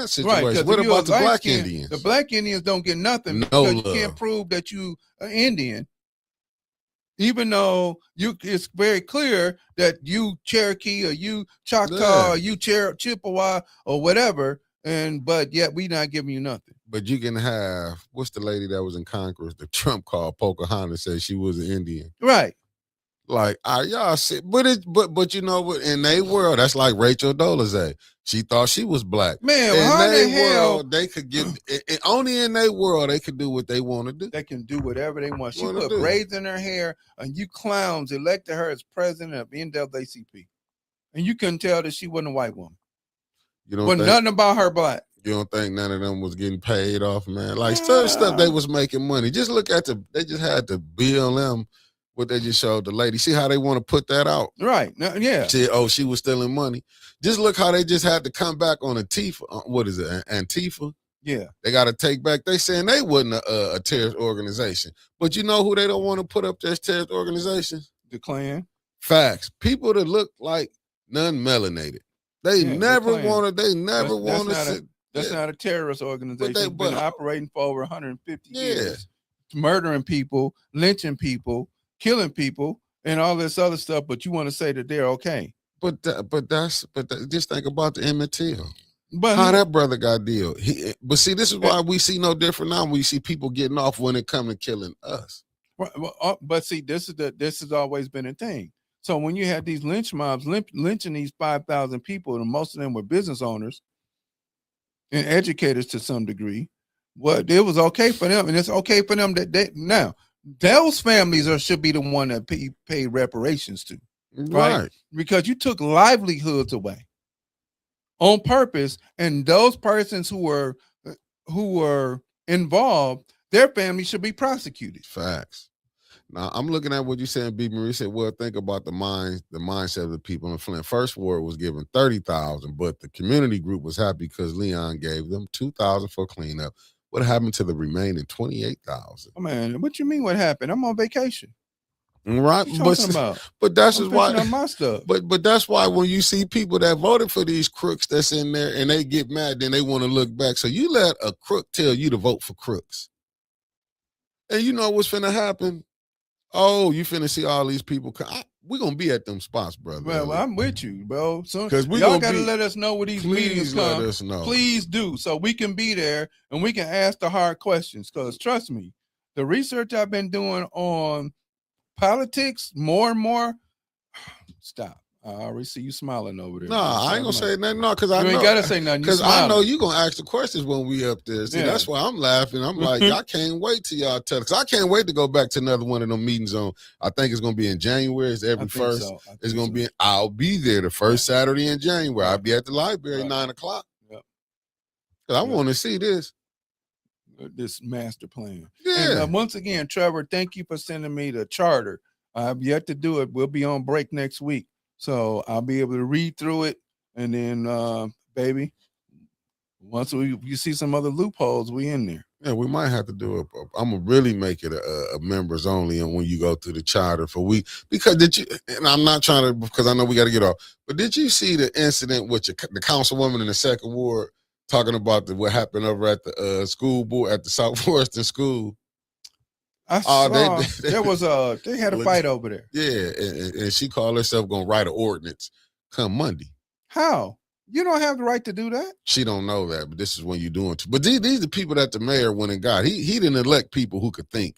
Speaker 2: situation. Right, what about the black Indians?
Speaker 1: The black Indians don't get nothing because you can't prove that you are Indian. Even though it's very clear that you Cherokee or you Choctaw or you Chippewa or whatever, but yet we not giving you nothing.
Speaker 2: But you can have, what's the lady that was in Congress that Trump called Pocahontas, said she was an Indian.
Speaker 1: Right.
Speaker 2: Like, y'all said, but you know what? In their world, that's like Rachel Dolezal. She thought she was black.
Speaker 1: Man,
Speaker 2: in
Speaker 1: their
Speaker 2: world, they could get only in their world they could do what they want to do.
Speaker 1: They can do whatever they want. She put braids in her hair, and you clowns elected her as president of NAACP, and you couldn't tell that she wasn't a white woman. You know, nothing about her black.
Speaker 2: You don't think none of them was getting paid off, man? Like stuff they was making money. Just look at they just had the BLM. What they just showed the lady. See how they want to put that out?
Speaker 1: Right. Yeah.
Speaker 2: She was stealing money. Just look how they just had to come back on Antifa. What is it? Antifa?
Speaker 1: Yeah.
Speaker 2: They got to take back. They saying they wasn't a terrorist organization. But you know who they don't want to put up as terrorist organization?
Speaker 1: The Klan.
Speaker 2: Facts. People that look like non-melanated. They never wanted. They never wanted.
Speaker 1: That's not a terrorist organization. It's been operating for over 150 years. Murdering people, lynching people, killing people and all this other stuff, but you want to say that they're okay.
Speaker 2: But just think about the Emmett Till. But how that brother got deal. But see, this is why we see no different now. We see people getting off when it comes to killing us.
Speaker 1: But see, this has always been a thing. So when you had these lynch mobs lynching these 5,000 people, and most of them were business owners and educators to some degree, well, it was okay for them, and it's okay for them that now. Those families should be the one that pay reparations to, right? Because you took livelihoods away on purpose, and those persons who were involved, their families should be prosecuted.
Speaker 2: Facts. Now I'm looking at what you said. B. Marie said, "Well, think about the mindset of the people in Flint. First ward was given 30,000, but the community group was happy because Leon gave them 2,000 for cleanup. What happened to the remaining 28,000?
Speaker 1: Oh, man, what you mean? What happened? I'm on vacation.
Speaker 2: Right, but that's just why
Speaker 1: my stuff.
Speaker 2: But that's why when you see people that voted for these crooks that's in there and they get mad, then they want to look back. So you let a crook tell you to vote for crooks, and you know what's finna happen? Oh, you finna see all these people. We're gonna be at them spots, brother.
Speaker 1: Well, I'm with you, bro. So y'all gotta let us know where these meetings come. Let us know. Please do, so we can be there and we can ask the hard questions. Because trust me, the research I've been doing on politics, more and more. Stop. I already see you smiling over there.
Speaker 2: No, I ain't gonna say nothing. No, because I know.
Speaker 1: You ain't gotta say nothing.
Speaker 2: Because I know you gonna ask the questions when we up there. See, that's why I'm laughing. I'm like, I can't wait till y'all tell. Because I can't wait to go back to another one of them meetings on. I think it's gonna be in January. It's every first. So. It's gonna be. I'll be there the first Saturday in January. I'll be at the library 9:00. Yep. Because I want to see this
Speaker 1: master plan.
Speaker 2: Yeah.
Speaker 1: And once again, Trevor, thank you for sending me the charter. I've yet to do it. We'll be on break next week. So I'll be able to read through it, and then, baby, Once you see some other loopholes, we in there.
Speaker 2: Yeah, we might have to do it. I'm gonna really make it a members only, and when you go through the charter for because did you? And I'm not trying to because I know we got to get off. But did you see the incident with the councilwoman in the second ward talking about what happened over at the school board at the South Florissant school?
Speaker 1: I saw they had a fight over there.
Speaker 2: Yeah, and she called herself gonna write an ordinance come Monday.
Speaker 1: How? You don't have the right to do that.
Speaker 2: She don't know that, but this is when you're doing it. But these are the people that the mayor went and got. He didn't elect people who could think.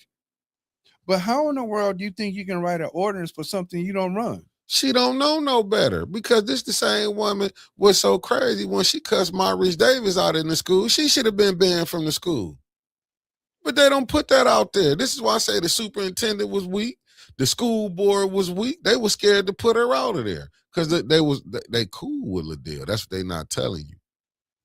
Speaker 1: But how in the world do you think you can write an ordinance for something you don't run?
Speaker 2: She don't know no better because this the same woman was so crazy when she cussed Maurice Davis out in the school. She should have been banned from the school. But they don't put that out there. This is why I say the superintendent was weak. The school board was weak. They were scared to put her out of there because they cool with Liddell. That's what they not telling you.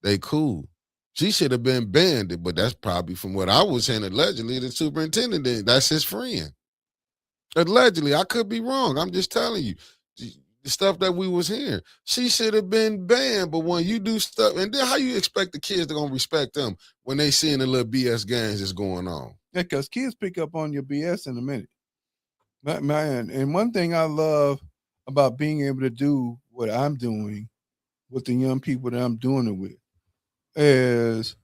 Speaker 2: They cool. She should have been banned, but that's probably from what I was saying. Allegedly, the superintendent did. That's his friend. Allegedly, I could be wrong. I'm just telling you the stuff that we was hearing. She should have been banned, but when you do stuff, and then how you expect the kids to gonna respect them when they seeing the little BS games that's going on?
Speaker 1: Yeah, because kids pick up on your BS in a minute. Man, and one thing I love about being able to do what I'm doing with the young people that I'm doing it with is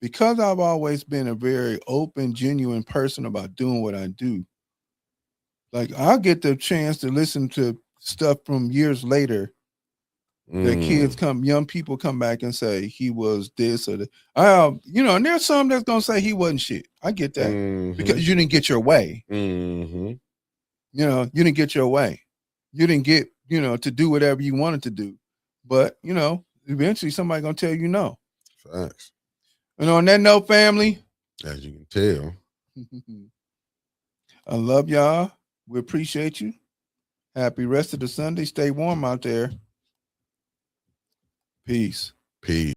Speaker 1: because I've always been a very open, genuine person about doing what I do. Like I'll get the chance to listen to stuff from years later that young people come back and say he was this or that. And there's some that's gonna say he wasn't shit. I get that because you didn't get your way. You didn't get your way. You didn't get to do whatever you wanted to do. But eventually somebody gonna tell you no.
Speaker 2: Facts.
Speaker 1: And on that note, family,
Speaker 2: as you can tell,
Speaker 1: I love y'all. We appreciate you. Happy rest of the Sunday. Stay warm out there. Peace.
Speaker 2: Peace.